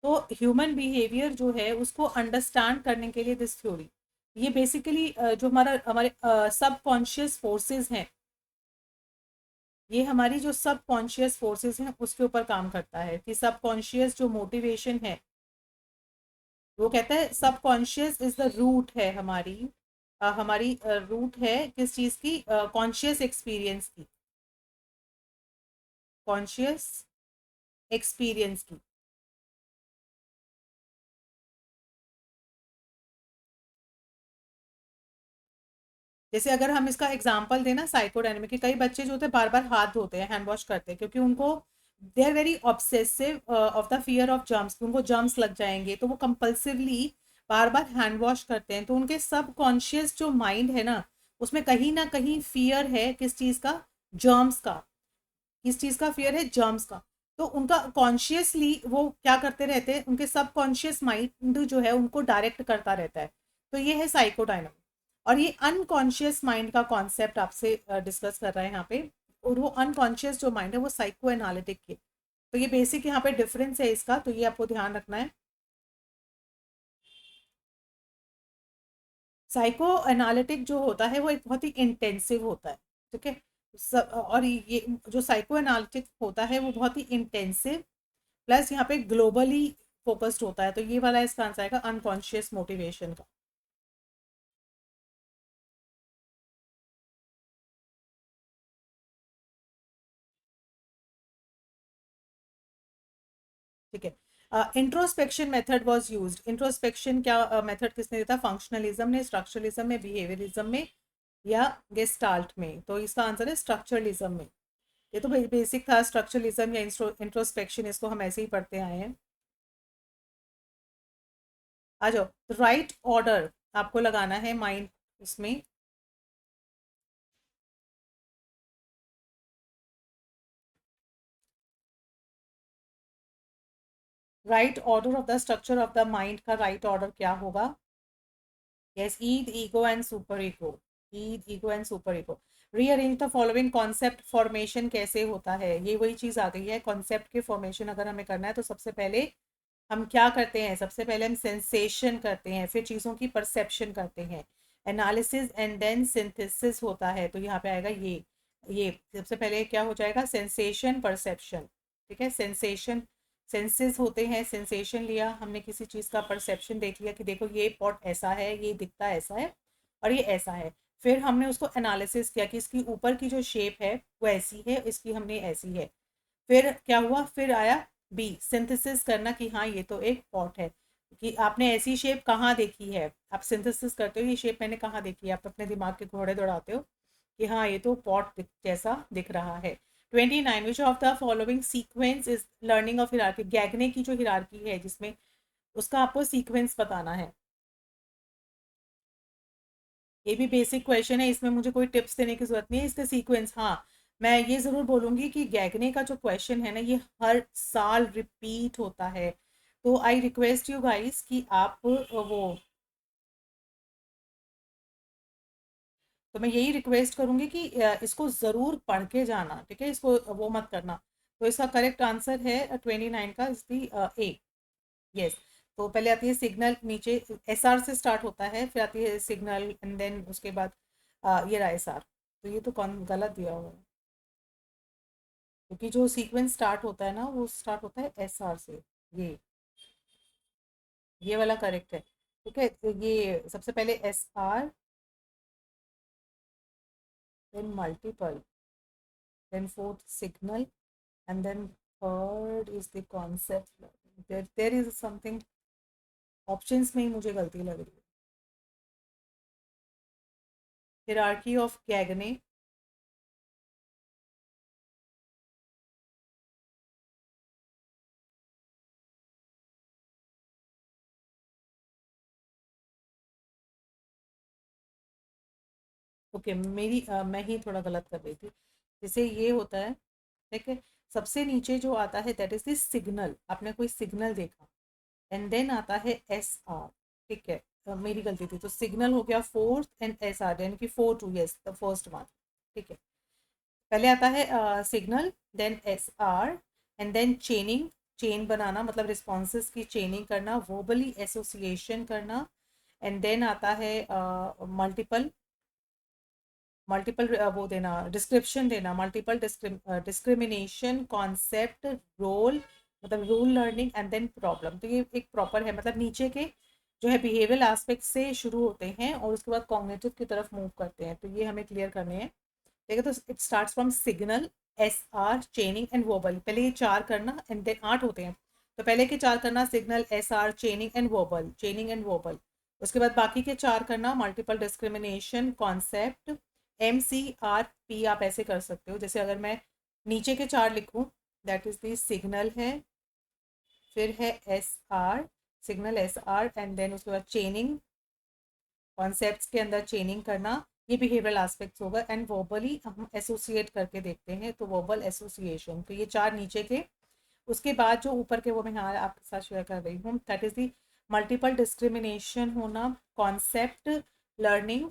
तो ह्यूमन बिहेवियर जो है उसको अंडरस्टैंड करने के लिए दिस थ्योरी, ये बेसिकली जो हमारा हमारे सब कॉन्शियस फोर्सेस हैं, ये हमारी जो सब कॉन्शियस फोर्सेस हैं उसके ऊपर काम करता है कि सब कॉन्शियस जो मोटिवेशन है, वो कहता है सब कॉन्शियस इज द रूट है हमारी, हमारी रूट है किस चीज़ की, कॉन्शियस एक्सपीरियंस की, कॉन्शियस एक्सपीरियंस की। जैसे अगर हम इसका एग्जांपल देना साइकोडायनेमिक के, कई बच्चे जो होते हैं बार बार हाथ धोते हैं, हैंड वॉश करते हैं, क्योंकि उनको they are very obsessive of the fear of germs, उनको जर्म्स लग जाएंगे, तो वो कंपल्सिवली बार बार हैंड वॉश करते हैं। तो उनके सब कॉन्शियस जो माइंड है ना कहीं फियर है किस चीज़ का, जर्म्स का। किस चीज़ का फियर है, जर्म्स का। तो उनका कॉन्शियसली वो क्या करते रहते हैं, उनके सब कॉन्शियस माइंड जो है उनको डायरेक्ट करता रहता है। तो ये है साइकोडायनामिक। और ये अनकॉन्शियस माइंड का कॉन्सेप्ट आपसे डिस्कस कर रहे हैं यहाँ पे। और वो अनकॉन्शियस जो माइंड है वो साइको एनालिटिक के। तो ये बेसिक यहाँ पे डिफरेंस है इसका, तो ये आपको ध्यान रखना है। साइको एनालिटिक जो होता है वो एक बहुत ही इंटेंसिव होता है, ठीक है। और ये जो साइको एनालिटिक होता है वो बहुत ही इंटेंसिव, प्लस यहाँ पे ग्लोबली फोकस्ड होता है। तो ये वाला इसका आंसर आएगा अनकॉन्शियस मोटिवेशन का। ठीक है। Introspection method was used. Introspection क्या मेथड किसने दिया था, फंक्शनलिज्म ने, स्ट्रक्चरलिज्म में, बिहेवियरिज्म में, या गेस्टाल्ट में। तो इसका आंसर है स्ट्रक्चरलिज्म में। ये तो बेसिक था, स्ट्रक्चरलिज्म या इंट्रोस्पेक्शन, इसको हम ऐसे ही पढ़ते आए हैं। आ जाओ, राइट ऑर्डर आपको लगाना है माइंड इसमें। Right order of the structure of the mind का राइट ऑर्डर क्या होगा? Yes, Eid, ego and super ego. Eid, ego and super ego. Rearrange the following concept formation कैसे होता है? ये वही चीज़ आ गई है, कॉन्सेप्ट के फॉर्मेशन अगर हमें करना है तो सबसे पहले हम क्या करते हैं? सबसे पहले हम सेंसेशन करते हैं, फिर चीज़ों की परसेप्शन करते हैं, एनालिसिस एंड देन सिंथेसिस होता है। तो यहाँ पे आएगा ये सबसे पहले क्या हो जाएगा? Sensation, perception. ठीक है, सेंसेशन, सेंसेस होते हैं, सेंसेशन लिया हमने किसी चीज़ का, परसेप्शन देख लिया कि देखो ये पॉट ऐसा है, ये दिखता ऐसा है और ये ऐसा है। फिर हमने उसको एनालिसिस किया कि इसकी ऊपर की जो शेप है वो ऐसी है, इसकी हमने ऐसी है। फिर क्या हुआ? फिर आया बी, सिंथेसिस करना कि हाँ ये तो एक पॉट है, कि आपने ऐसी शेप कहाँ देखी है। आप सिंथेसिस करते हो, ये शेप मैंने कहाँ देखी है, आप अपने दिमाग के घोड़े दौड़ाते हो कि हाँ ये तो पॉट जैसा दिख रहा है। 29, which of the following sequence is learning of hierarchy? Gagne की जो हिरार्की है जिसमें, उसका आपको सीक्वेंस बताना है। ये भी बेसिक क्वेश्चन है, इसमें मुझे कोई टिप्स देने की जरूरत नहीं है, इसका सीक्वेंस। हाँ, मैं ये ज़रूर बोलूँगी कि गैगने का जो क्वेश्चन है ना, ये हर साल रिपीट होता है। तो आई रिक्वेस्ट यू गाइस कि आप वो, तो मैं यही रिक्वेस्ट करूँगी कि इसको ज़रूर पढ़ के जाना, ठीक है? इसको वो मत करना। तो इसका करेक्ट आंसर है 29 का, इज दी ए। यस। तो पहले आती है सिग्नल, नीचे एसआर से स्टार्ट होता है, फिर आती है सिग्नल एंड देन उसके बाद ये रहा एसआर। तो ये तो कौन गलत दिया हुआ है, क्योंकि जो सीक्वेंस स्टार्ट होता है ना वो स्टार्ट होता है एसआर से। ये वाला करेक्ट है, ठीक है? तो ये सबसे पहले SR, then multiple, then fourth signal and then third is the concept. There is something, options में ही मुझे गलती लग रही है। Hierarchy of गैगने। ओके, मैं ही थोड़ा गलत कर रही थी। जैसे ये होता है, ठीक है, सबसे नीचे जो आता है दैट इज द सिग्नल, आपने कोई सिग्नल देखा, एंड देन आता है एस आर। ठीक है, मेरी गलती थी। तो सिग्नल हो गया फोर्थ एंड एस आर, यानी कि 4 2, यस द फर्स्ट वन। ठीक है, पहले आता है signal, then S R and then chaining, chain बनाना मतलब रिस्पॉन्सेज की चेनिंग करना, वर्बली एसोसिएशन करना, एंड देन आता है मल्टीपल, मल्टीपल वो देना, डिस्क्रिप्शन देना, मल्टीपल डिस्क्रिमिनेशन, कॉन्सेप्ट, रोल मतलब rule learning and then problem. तो ये एक प्रॉपर है, मतलब नीचे के जो है बिहेवियरल एस्पेक्ट से शुरू होते हैं और उसके बाद कॉग्निटिव की तरफ मूव करते हैं। तो ये हमें क्लियर करने हैं, ठीक है? तो it starts from signal, S R, chaining and verbal. पहले ये चार करना एंड देन 8 होते हैं, तो पहले के चार करना signal, S R, chaining and verbal, chaining and verbal. उसके बाद बाकी के चार करना multiple discrimination, concept, M C R P. आप ऐसे कर सकते हो, जैसे अगर मैं नीचे के चार लिखूं, दैट इज द सिग्नल है, फिर है S R, signal S R and then उसके बाद चेनिंग, कॉन्सेप्ट्स के अंदर चेनिंग करना, ये बिहेवियरल एस्पेक्ट्स होगा। एंड वर्बली हम एसोसिएट करके देखते हैं, तो वर्बल एसोसिएशन। तो ये चार नीचे के। उसके बाद जो ऊपर के वो मैं यहाँ आपके साथ शेयर कर रही हूँ, that is the multiple discrimination होना, concept learning,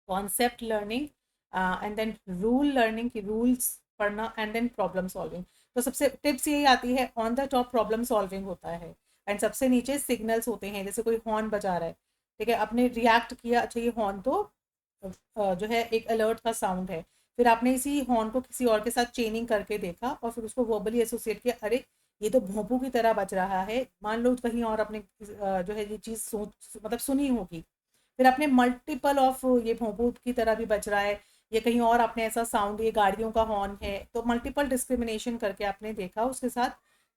concept learning and then rule learning की रूल्स पढ़ना, एंड देन प्रॉब्लम सॉल्विंग। तो सबसे टिप्स यही आती है, on the top problem solving होता है, एंड सबसे नीचे सिग्नल्स होते हैं, जैसे कोई हॉर्न बजा रहा है, ठीक है, आपने रिएक्ट किया, अच्छा ये हॉर्न तो जो है एक अलर्ट का साउंड है। फिर आपने इसी हॉर्न को किसी और के साथ चेनिंग करके देखा और फिर उसको वर्बली एसोसिएट किया, अरे ये तो भोंपू की तरह बज रहा है। मान लो कहीं और आपने जो है ये चीज़ सोच मतलब सुनी होगी, फिर आपने मल्टीपल ऑफ ये भोंपू की तरह भी बज रहा है, ये कहीं और आपने ऐसा साउंड, ये गाड़ियों का हॉर्न है, तो मल्टीपल डिस्क्रिमिनेशन करके आपने देखा उसके साथ।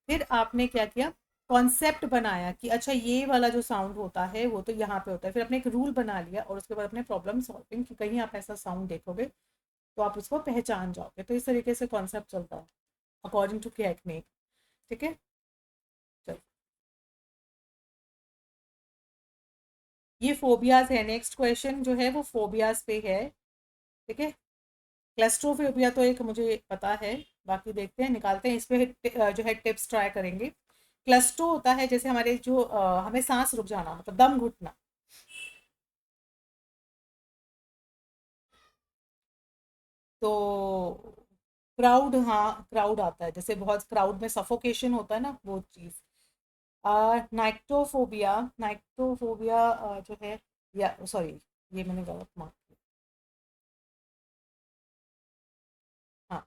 फिर आपने क्या किया? कॉन्सेप्ट बनाया कि अच्छा ये वाला जो साउंड होता है वो तो यहाँ पे होता है। फिर आपने एक रूल बना लिया और उसके बाद अपने प्रॉब्लम सॉल्विंग कि कहीं आप ऐसा साउंड देखोगे तो आप उसको पहचान जाओगे। तो इस तरीके से कॉन्सेप्ट चलता है अकॉर्डिंग टू टेक्निक, ठीक है? चलो, ये फोबियाज है। नेक्स्ट क्वेश्चन जो है वो फोबियाज पे है, ठीक है? क्लेस्ट्रोफोबिया तो एक मुझे पता है, बाकी देखते हैं, निकालते हैं इस पे जो है टिप्स ट्राई करेंगे। क्लस्टो होता है जैसे हमारे जो हमें सांस रुक जाना, मतलब दम घुटना। तो क्राउड, हाँ क्राउड आता है, जैसे बहुत क्राउड में सफोकेशन होता है ना, वो चीज। नाइक्टोफोबिया, नाइक्टोफोबिया जो है, या सॉरी, ये मैंने गलत मार्क किया। हाँ,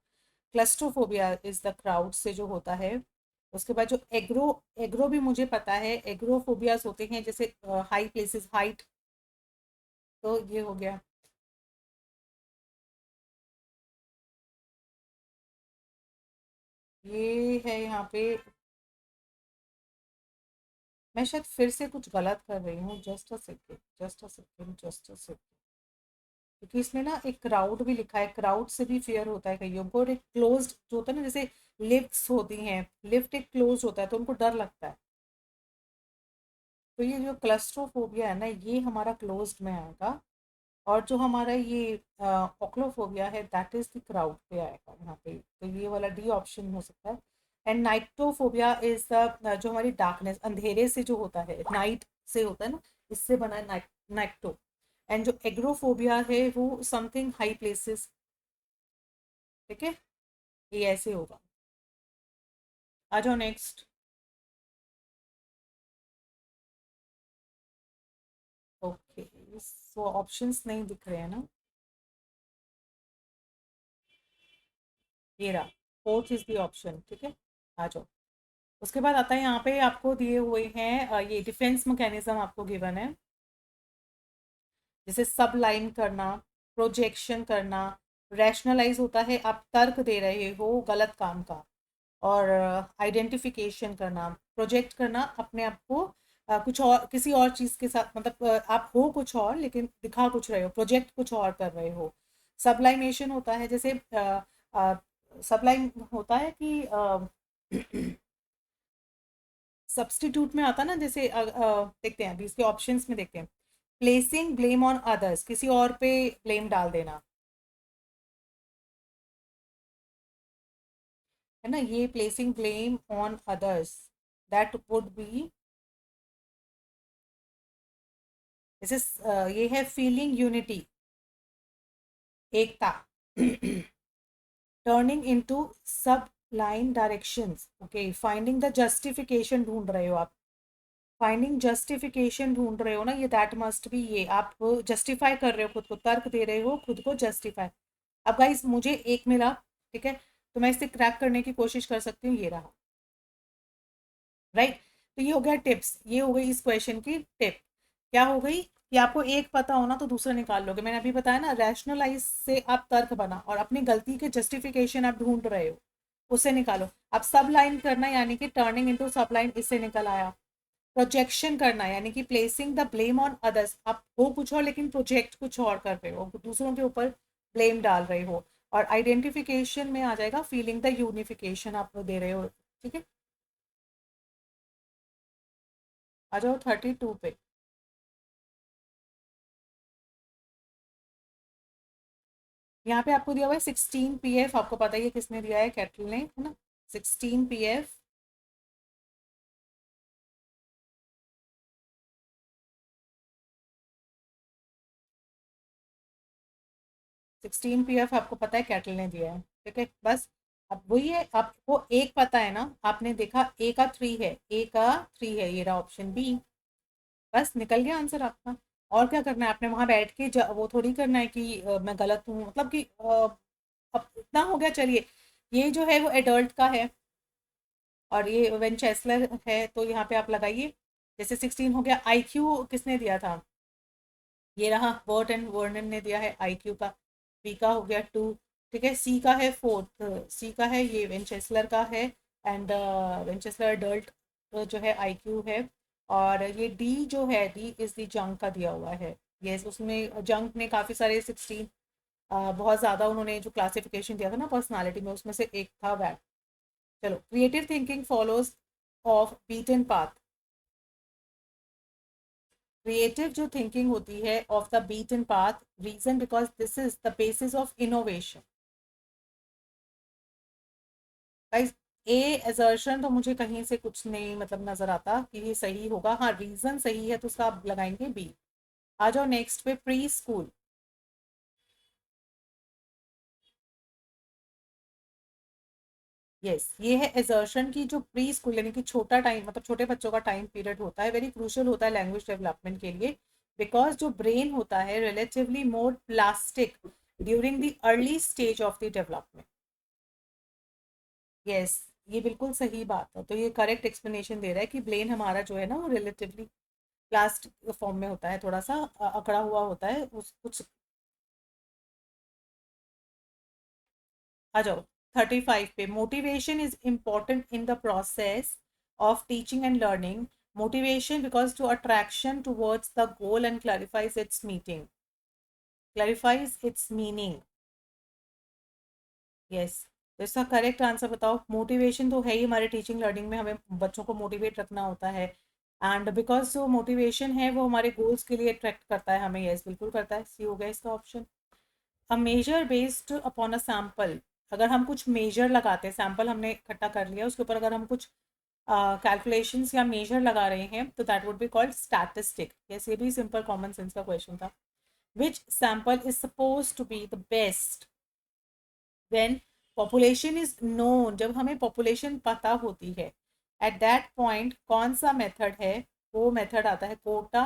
क्लस्ट्रोफोबिया इज द क्राउड से जो होता है। उसके बाद जो एग्रो, एग्रो भी मुझे पता है, एग्रोफोबियाज होते हैं जैसे हाई प्लेसेस, हाइट। तो ये हो गया। ये है यहाँ पे, मैं शायद फिर से कुछ गलत कर रही हूँ, just a second, just a second, just a second. क्योंकि इसमें ना एक क्राउड भी लिखा है, क्राउड से भी फियर होता है कईयों को, और एक क्लोज्ड जो होता है ना, जैसे लिफ्ट्स होती हैं, लिफ्ट एक क्लोज होता है तो उनको डर लगता है। तो ये जो क्लस्ट्रोफोबिया है ना, ये हमारा क्लोज्ड में आएगा। और जो हमारा ये ओक्लोफोबिया है, दैट इज द क्राउड पे आएगा यहाँ पे, तो ये वाला डी ऑप्शन हो सकता है। एंड नाइट्रोफोबिया इज द जो हमारी डार्कनेस, अंधेरे से जो होता है, नाइट से होता है ना, इससे बना है नाइट्रो। एंड जो एग्रोफोबिया है वो समथिंग हाई प्लेसेस। ठीक है, ये ऐसे होगा। आ जाओ नेक्स्ट। ओके, सो ऑप्शंस नहीं दिख रहे हैं ना, ये रहा, फोर्थ इज द ऑप्शन। ठीक है, आ जाओ। उसके बाद आता है यहाँ पे आपको दिए हुए हैं ये डिफेंस मैकेनिज्म आपको गिवन है, जैसे सब लाइन करना, प्रोजेक्शन करना, रैशनलाइज होता है आप तर्क दे रहे हो गलत काम का, और आइडेंटिफिकेशन करना, प्रोजेक्ट करना अपने आप को कुछ और किसी और चीज़ के साथ, मतलब आप हो कुछ और लेकिन दिखा कुछ रहे हो, प्रोजेक्ट कुछ और कर रहे हो। सबलाइमेशन होता है जैसे सबलाइन होता है कि सब्स्टिट्यूट में आता ना, जैसे देखते हैं अभी इसके ऑप्शंस में, देखते हैं। प्लेसिंग ब्लेम ऑन अदर्स, किसी और पे ब्लेम डाल देना, है ना, ये placing blame on others, that would B, जैसे ये है फीलिंग यूनिटी, एकता। टर्निंग इनटू सब line directions, okay, finding the justification ढूंढ रहे हो आप, फाइंडिंग जस्टिफिकेशन ढूंढ रहे हो ना, ये दैट मस्ट बी, ये आप जस्टिफाई कर रहे हो खुद को, तर्क दे रहे हो खुद को जस्टिफाई। अब गाइस मुझे एक मिला, ठीक है, तो मैं इसे क्रैक करने की कोशिश कर सकती हूँ, ये रहा। राइट, तो ये हो गया टिप्स, ये हो गई इस क्वेश्चन की टिप। क्या हो गई कि आपको एक पता होना तो दूसरा निकाल लोगे, मैंने अभी बताया ना, रैशनलाइज से आप तर्क बना और अपनी गलती के जस्टिफिकेशन आप ढूंढ रहे हो, उसे निकालो। अब सब लाइन करना यानी कि टर्निंग इनटू सब लाइन, इससे निकल आया। प्रोजेक्शन करना यानी कि placing the blame on others, आप हो कुछ और लेकिन प्रोजेक्ट कुछ और कर रहे हो, दूसरों के ऊपर ब्लेम डाल रहे हो। और आइडेंटिफिकेशन में आ जाएगा फीलिंग द यूनिफिकेशन, आप दे रहे हो। ठीक है, आ जाओ 32 पे। यहाँ पे आपको दिया हुआ है 16 PF, आपको पता ही है किसने दिया है, कैटल ने, है ना। 16 PF, 16 PF आपको पता है कैटल ने दिया है। ठीक है, बस अब वही है, आपको एक पता है ना, आपने देखा ए का 3 है, ए का 3 है, ये रहा ऑप्शन बी। बस निकल गया आंसर आपका। और क्या करना है आपने वहां बैठ के, वो थोड़ी करना है कि मैं गलत हूँ, मतलब कि अब इतना हो गया, चलिए। ये जो है वो एडल्ट का है, और ये वेंचेसलर है, तो यहाँ पे आप लगाइए। जैसे 16 हो गया, आईक्यू किसने दिया था, ये रहा, वर्ट एंड वर्नन ने दिया है आईक्यू का। बी का हो गया 2। ठीक है, सी का है 4th, सी का है ये वेंचेसलर का है। एंड वेंचेसलर एडल्ट जो है आईक्यू है। और ये डी जो है, डी इज दी जंग का दिया हुआ है। ये उसमें जंग ने काफ़ी सारे 16, बहुत ज़्यादा उन्होंने जो क्लासिफिकेशन दिया था ना पर्सनालिटी में, उसमें से एक था वैट। चलो, creative thinking follows off beaten path. Creative जो थिंकिंग होती है off the beaten path, reason because this is the basis of innovation. Guys a assertion तो मुझे कहीं से कुछ नहीं मतलब नजर आता कि ये सही होगा। हाँ, रीजन सही है तो उसका आप लगाएंगे बी। आ जाओ नेक्स्ट पे, प्री स्कूल। यस, ये है एजर्शन की जो प्री स्कूल यानी कि छोटा टाइम मतलब छोटे बच्चों का टाइम पीरियड होता है, वेरी क्रूशियल होता है लैंग्वेज डेवलपमेंट के लिए। बिकॉज जो ब्रेन होता है relatively more plastic during the early stage of the development. Yes, ये बिल्कुल सही बात है। तो ये करेक्ट एक्सप्लेनेशन दे रहा है कि ब्रेन हमारा जो है ना वो रिलेटिवली प्लास्टिक फॉर्म में होता है, थोड़ा सा अकड़ा हुआ होता है उस कुछ। आ जाओ 35 पे, motivation is important in the process of teaching and learning. Motivation because to attraction towards the goal and clarifies its meaning. Yes, तो इसका करेक्ट आंसर बताओ। मोटिवेशन तो है ही हमारे टीचिंग लर्निंग में, हमें बच्चों को मोटिवेट रखना होता है। एंड बिकॉज जो मोटिवेशन है वो हमारे गोल्स के लिए अट्रैक्ट करता है हमें। यस, बिल्कुल करता है, सी हो गया इसका option. A measure based upon a sample, अगर हम कुछ मेजर लगाते हैं, सैम्पल हमने इकट्ठा कर लिया उसके ऊपर अगर हम कुछ कैलकुलेशंस या मेजर लगा रहे हैं तो that would be called statistic. Yes, ये भी सिंपल कॉमन सेंस का क्वेश्चन था। Which sample is suppose to be the best when population is known, जब हमें पॉपुलेशन पता होती है एट दैट पॉइंट कौन सा मेथड है, वो मेथड आता है कोटा,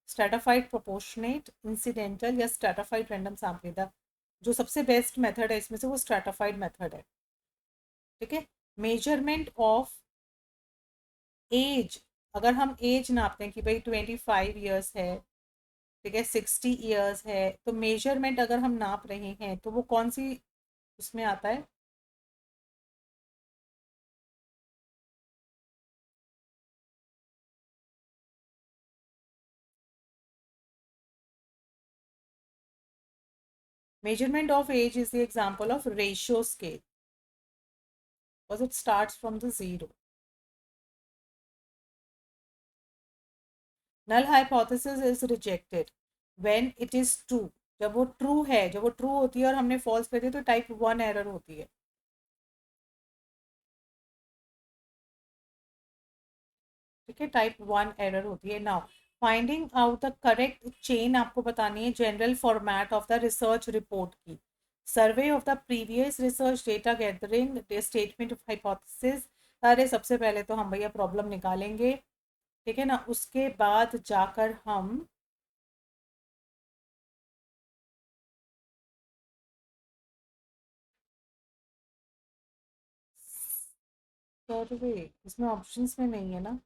स्ट्रेटाफाइड, प्रोपोर्शनेट, इंसिडेंटल या स्ट्रेटाफाइड रैंडम सैम्पलिंग। जो सबसे बेस्ट मेथड है इसमें से वो स्ट्रेटाफाइड मेथड है। ठीक है, मेजरमेंट ऑफ एज, अगर हम एज नापते हैं कि भाई 25 ईयर्स है, ठीक है, 60 ईयर्स है, तो मेजरमेंट अगर हम नाप रहे हैं तो वो कौन सी उसमें आता है। Measurement of age is the example of ratio scale because it starts from the zero. Null hypothesis is rejected when it is true. जब वो ट्रू है, जब वो ट्रू होती है और हमने फॉल्स कर दिया तो टाइप 1 एरर होती है। ठीक है, टाइप 1 एरर होती है। Now finding out the correct chain आपको बतानी है general format of the research report की। Survey of the previous research data gathering, statement of hypothesis. अरे सबसे पहले तो हम भैया प्रॉब्लम निकालेंगे, ठीक है ना, उसके बाद जाकर हम सर्वे, इसमें ऑप्शंस में नहीं है ना,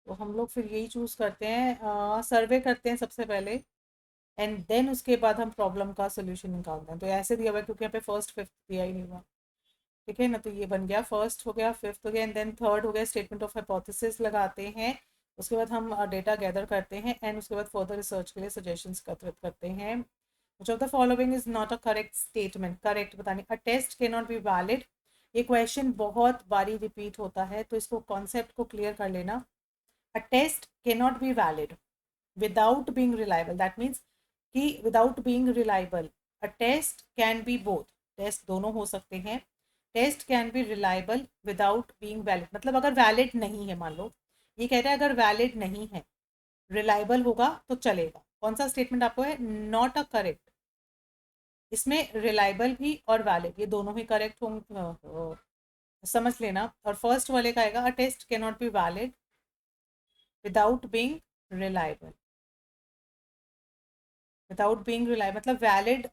तो हम लोग फिर यही चूज करते हैं, सर्वे करते हैं सबसे पहले एंड देन उसके बाद हम प्रॉब्लम का सोल्यूशन निकालते हैं। तो ऐसे दिया हुआ है क्योंकि यहाँ पे फर्स्ट फिफ्थ दिया ही नहीं हुआ। ठीक है ना, तो ये बन गया, फर्स्ट हो गया, फिफ्थ हो गया एंड देन थर्ड हो गया, स्टेटमेंट ऑफ हाइपोथेसिस लगाते हैं। उसके बाद हम डेटा गैदर करते हैं एंड उसके बाद फर्दर रिसर्च के लिए सजेशंस एकत्रित करते हैं। Which of the following is not a correct statement, correct बताने। A test can not be valid, ये क्वेश्चन बहुत बारी रिपीट होता है तो इसको कॉन्सेप्ट को क्लियर कर लेना। A test can not be valid without being reliable, that means कि without being reliable. A test can be both, test दोनों हो सकते हैं। Test can be reliable without being valid, मतलब अगर वैलिड नहीं है, मान लो ये कहता है अगर वैलिड नहीं है, रिलायबल होगा तो चलेगा। कौन सा स्टेटमेंट आपको है, नॉट अ करेक्ट। इसमें रिलायबल भी और वैलिड ये दोनों ही करेक्ट होंगे, समझ लेना। और फर्स्ट वाले का आएगा, a test can not be valid without being reliable. Without being reliable मतलब वैलिड,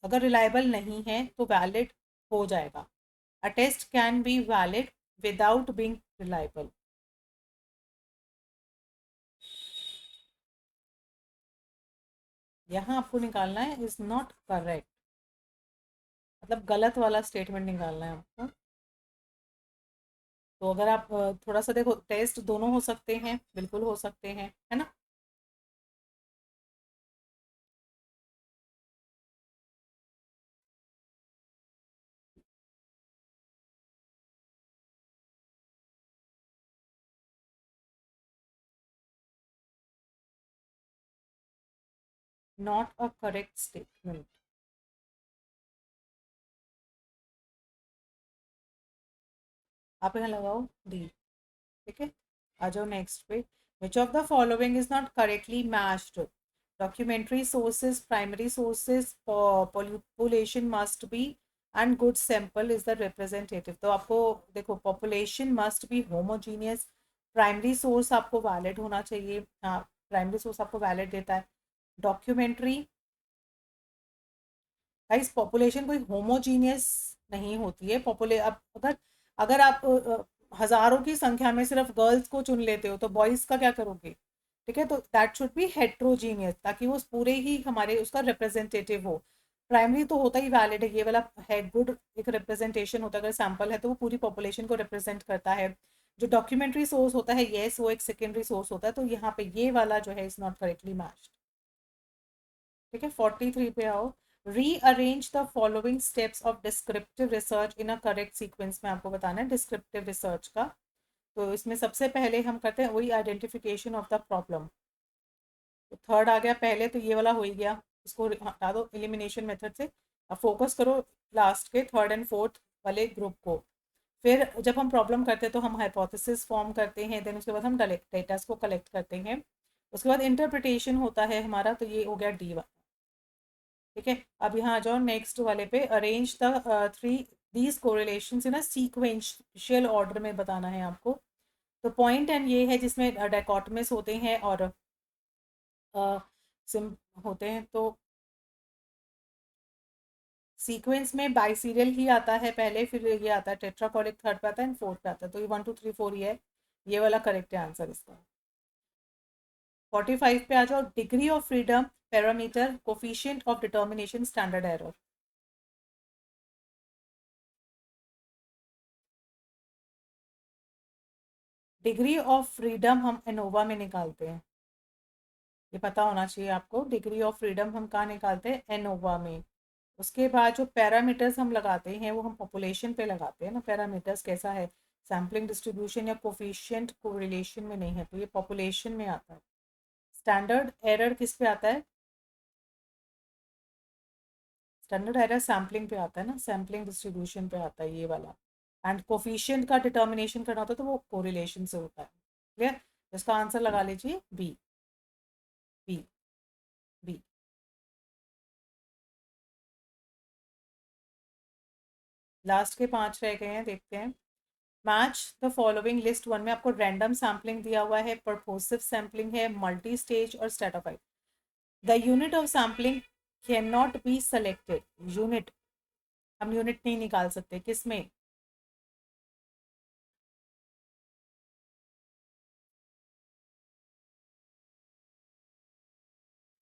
अगर रिलायबल नहीं है तो वैलिड हो जाएगा। A test can be valid without being reliable. यहाँ आपको निकालना है इज नॉट करेक्ट, मतलब गलत वाला स्टेटमेंट निकालना है आपको। तो अगर आप थोड़ा सा देखो, टेस्ट दोनों हो सकते हैं, बिल्कुल हो सकते हैं, है ना। नॉट अ करेक्ट स्टेटमेंट, आप यहाँ लगाओ डी। ठीक है, आ जाओ नेक्स्ट पे। विच of the following is not correctly matched? Documentary sources, primary sources, population must be and good sample is the representative. तो आपको देखो, population must be homogeneous, primary source आपको वैलिड होना चाहिए। हाँ, प्राइमरी सोर्स आपको वैलिड देता है। डॉक्यूमेंट्री, गाइस पॉपुलेशन कोई होमोजीनियस नहीं होती है। पॉपुले अब अगर अगर आप हजारों की संख्या में सिर्फ गर्ल्स को चुन लेते हो तो बॉयज का क्या करोगे? ठीक है, तो दैट शुड बी हेट्रोजीनियस, ताकि वो पूरे ही हमारे उसका रिप्रेजेंटेटिव हो। प्राइमरी तो होता ही वैलिड है, ये वाला है गुड, एक रिप्रेजेंटेशन होता है। अगर सैंपल है तो वो पूरी पॉपुलेशन को रिप्रेजेंट करता है। जो डॉक्यूमेंट्री सोर्स होता है, येस, वो एक सेकेंडरी सोर्स होता है। तो यहाँ पे ये वाला जो है इज नॉट करेक्टली मैच्ड। ठीक है, 43 पे आओ। Rearrange the following steps of descriptive research in a correct sequence में आपको बताना है डिस्क्रिप्टिव रिसर्च का। तो इसमें सबसे पहले हम करते हैं वही आइडेंटिफिकेशन ऑफ द प्रॉब्लम। तो थर्ड आ गया पहले, तो ये वाला हो ही गया, इसको हटा दो एलिमिनेशन मेथड से। अब फोकस करो लास्ट के थर्ड एंड फोर्थ वाले ग्रुप को। फिर जब हम प्रॉब्लम करते हैं तो हम हाइपोथेसिस फॉर्म करते हैं, देन उसके बाद हम डेटास को कलेक्ट करते हैं। उसके बाद इंटरप्रिटेशन होता है हमारा, तो ये हो गया डी। ठीक है, अब यहाँ आ जाओ नेक्स्ट वाले पे। Arrange the three these correlations in a sequential order में बताना है आपको। तो पॉइंट एंड ये है जिसमें डायकोटमिस होते हैं और सिम होते हैं। तो सीक्वेंस में बाइसीरियल ही आता है पहले, फिर ये आता है टेट्राकॉलिक थर्ड पे आता है एंड फोर्थ पे आता है। तो ये 1 2 3 4 ये है, ये वाला करेक्ट है आंसर इसका। 45 पे आ जाओ। Degree of freedom parameter, coefficient of determination, standard error. Degree of freedom हम एनोवा में निकालते हैं, ये पता होना चाहिए आपको। डिग्री ऑफ फ्रीडम हम कहाँ निकालते हैं? एनोवा में। उसके बाद जो पैरामीटर्स हम लगाते हैं वो हम पॉपुलेशन पे लगाते हैं ना। पैरामीटर्स कैसा है? सैम्पलिंग डिस्ट्रीब्यूशन या कोफिशिएंट कोरिलेशन में नहीं है, तो ये पॉपुलेशन में आता है। स्टैंडर्ड एरर किस पे आता है? स्टैंडर्ड एरर सैम्पलिंग पे आता है ना, सैम्पलिंग डिस्ट्रीब्यूशन पे आता है ये वाला। एंड कोफिशिएंट का डिटर्मिनेशन करना होता है तो वो कोरिलेशन से होता है। क्लियर? इसका आंसर लगा लीजिए बी। बी। बी। लास्ट के 5 रह गए हैं, देखते हैं। Match the following list. One में आपको रैंडम सैम्पलिंग दिया हुआ है, परपोसिव सैम्पलिंग है, मल्टी स्टेज और stratified. The unit of sampling can not be selected. Unit, हम यूनिट नहीं निकाल सकते किसमें?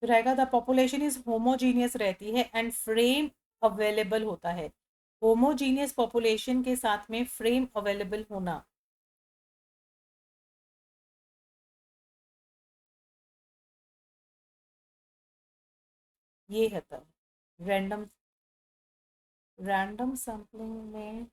तो रहेगा द पॉपुलेशन इज होमोजीनियस रहती है एंड फ्रेम अवेलेबल होता है। होमोजीनियस पॉपुलेशन के साथ में फ्रेम अवेलेबल होना, ये है तब रैंडम। रैंडम सैम्पलिंग में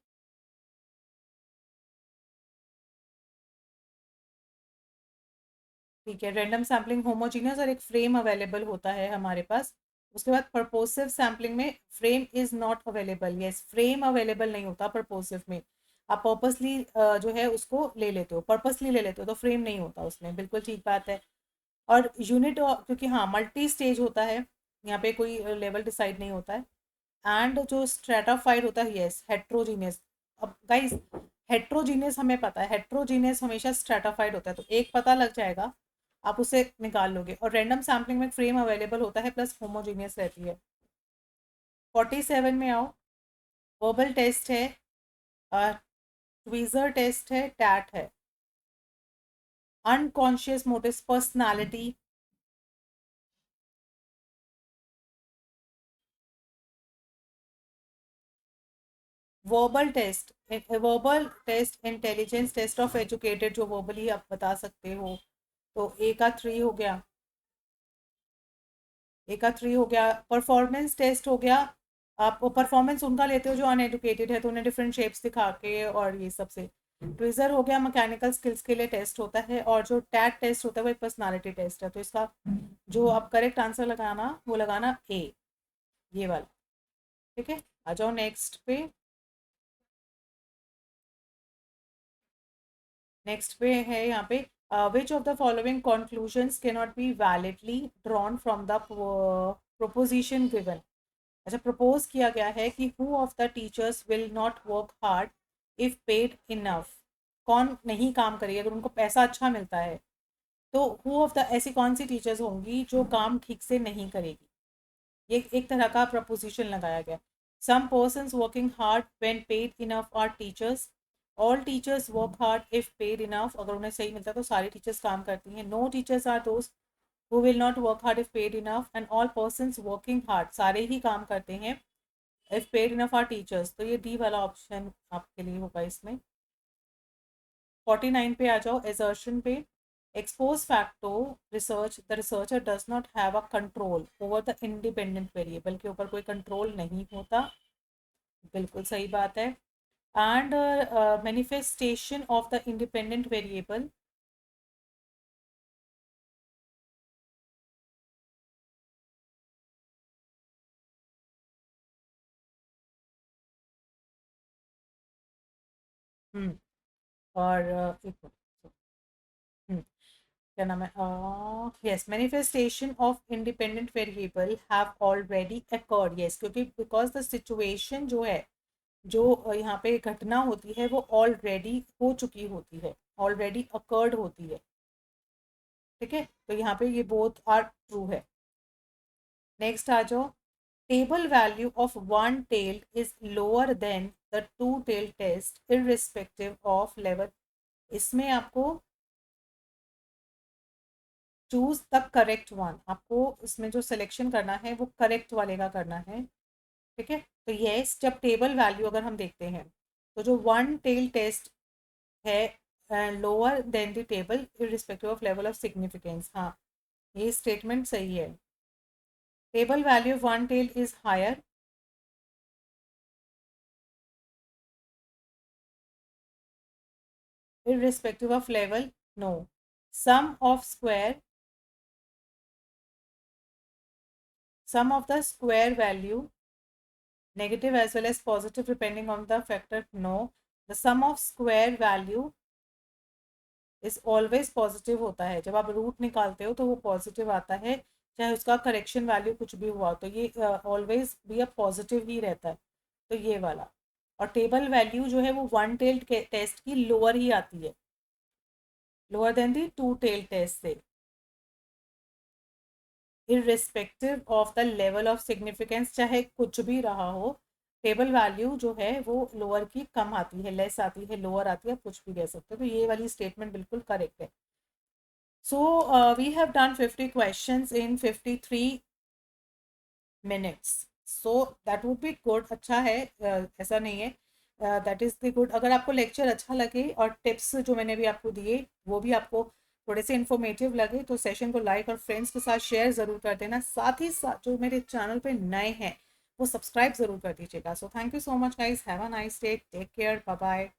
ठीक है, रैंडम सैम्पलिंग होमोजीनियस और एक फ्रेम अवेलेबल होता है हमारे पास। उसके बाद परपोसिव सैम्पलिंग में frame is not available. Yes, frame available नहीं होता परपोसिव में। आप पर्पसली जो है उसको ले लेते हो, पर्पसली ले लेते हो, तो फ्रेम नहीं होता उसमें, बिल्कुल ठीक बात है। और यूनिट, क्योंकि हाँ मल्टी स्टेज होता है, यहाँ पे कोई लेवल डिसाइड नहीं होता है। एंड जो स्ट्रेटाफाइड होता है, यस हेट्रोजीनियस। अब गाइस हेट्रोजीनियस हमें पता है, हेट्रोजीनियस हमेशा स्ट्रेटाफाइड होता है, तो एक पता लग जाएगा, आप उसे निकाल लोगे। और रैंडम सैम्पलिंग में फ्रेम अवेलेबल होता है प्लस होमोजीनियस रहती है। 47 में आओ। वर्बल टेस्ट है, ट्वीजर टेस्ट है, टैट है। Unconscious motive, personality. Verbal test intelligence test of educated, जो वर्बली आप बता सकते हो। तो ए का 3 हो गया, ए का 3 हो गया। परफॉर्मेंस टेस्ट हो गया, आप परफॉर्मेंस उनका लेते हो जो अनएडुकेटेड है, तो उन्हें डिफरेंट शेप्स दिखा के और ये सब से। ट्विजर हो गया, मैकेनिकल स्किल्स के लिए टेस्ट होता है। और जो टैट टेस्ट होता है वो एक पर्सनालिटी टेस्ट है। तो इसका जो आप करेक्ट आंसर लगाना वो लगाना ए, ये वाला। ठीक है, आ जाओ नेक्स्ट पे। नेक्स्ट पे है यहाँ पे विच of the following conclusions can not B validly drawn from the proposition given. अच्छा, प्रपोज किया गया है कि who of the teachers will not work hard if paid enough. कौन नहीं काम करेगी अगर उनको पैसा अच्छा मिलता है। तो हु ऑफ द ऐसी कौन सी टीचर्स होंगी जो काम ठीक से नहीं करेगी। ये एक तरह का प्रपोजिशन लगाया गया। Some persons working hard when paid enough are teachers. All teachers work hard if paid enough. अगर उन्हें सही मिलता है तो सारी टीचर्स काम करती हैं। नो टीचर्स आर दोस्त who will not work hard if paid enough, and all persons working hard, सारे ही काम करते हैं, if paid enough are teachers। तो ये डी वाला ऑप्शन आपके लिए होगा इसमें। 49 पे आ जाओ, assertion पे। expose facto research, the researcher does not have a control over the independent variable, के ऊपर कोई कंट्रोल नहीं होता। बिल्कुल सही बात है। and manifestation of the independent variable। हम्म और एक मिनट। क्या नाम है, yes, manifestation of independent variable have already occurred. Yes, क्योंकि बिकॉज द सिचुएशन जो है, जो यहाँ पे घटना होती है वो ऑलरेडी हो चुकी होती है, ऑलरेडी अकर्ड होती है। ठीक है, तो यहाँ पे ये बोथ आर ट्रू है। नेक्स्ट आ जाओ, table value of one tailed is lower than the two tailed test irrespective of level. इसमें आपको चूज द करेक्ट वन, आपको इसमें जो सिलेक्शन करना है वो करेक्ट वाले का करना है। ठीक है, तो यस, जब टेबल वैल्यू अगर हम देखते हैं तो जो वन टेल टेस्ट है lower than the table irrespective of level of significance. हाँ, ये स्टेटमेंट सही है। Table value of one tail is higher irrespective of level, no. Sum of square, sum of the square value, negative as well as positive depending on the factor, no. The sum of square value is always positive होता है। जब आप root निकालते हो तो वो positive आता है, चाहे उसका करेक्शन वैल्यू कुछ भी हुआ, तो ये ऑलवेज भी अब पॉजिटिव ही रहता है। तो ये वाला। और टेबल वैल्यू जो है वो वन टेल्ड टेस्ट की लोअर ही आती है, lower then the to tailed test से, irrespective of the level of significance, चाहे कुछ भी रहा हो, टेबल वैल्यू जो है वो लोअर की कम आती है, लेस आती है, लोअर आती है, कुछ भी कह सकते हो। तो ये वाली स्टेटमेंट बिल्कुल करेक्ट है। So we have done 50 questions in 53 minutes, so that would be good. अच्छा है, ऐसा नहीं है, दैट इज़ द गुड। अगर आपको लेक्चर अच्छा लगे और टिप्स जो मैंने भी आपको दिए वो भी आपको थोड़े से इन्फॉर्मेटिव लगे तो सेशन को लाइक और फ्रेंड्स के साथ शेयर ज़रूर कर देना। साथ ही साथ जो मेरे चैनल पे नए हैं वो सब्सक्राइब ज़रूर कर दीजिएगा। So thank you so much guys, have a nice day, take care, bye bye.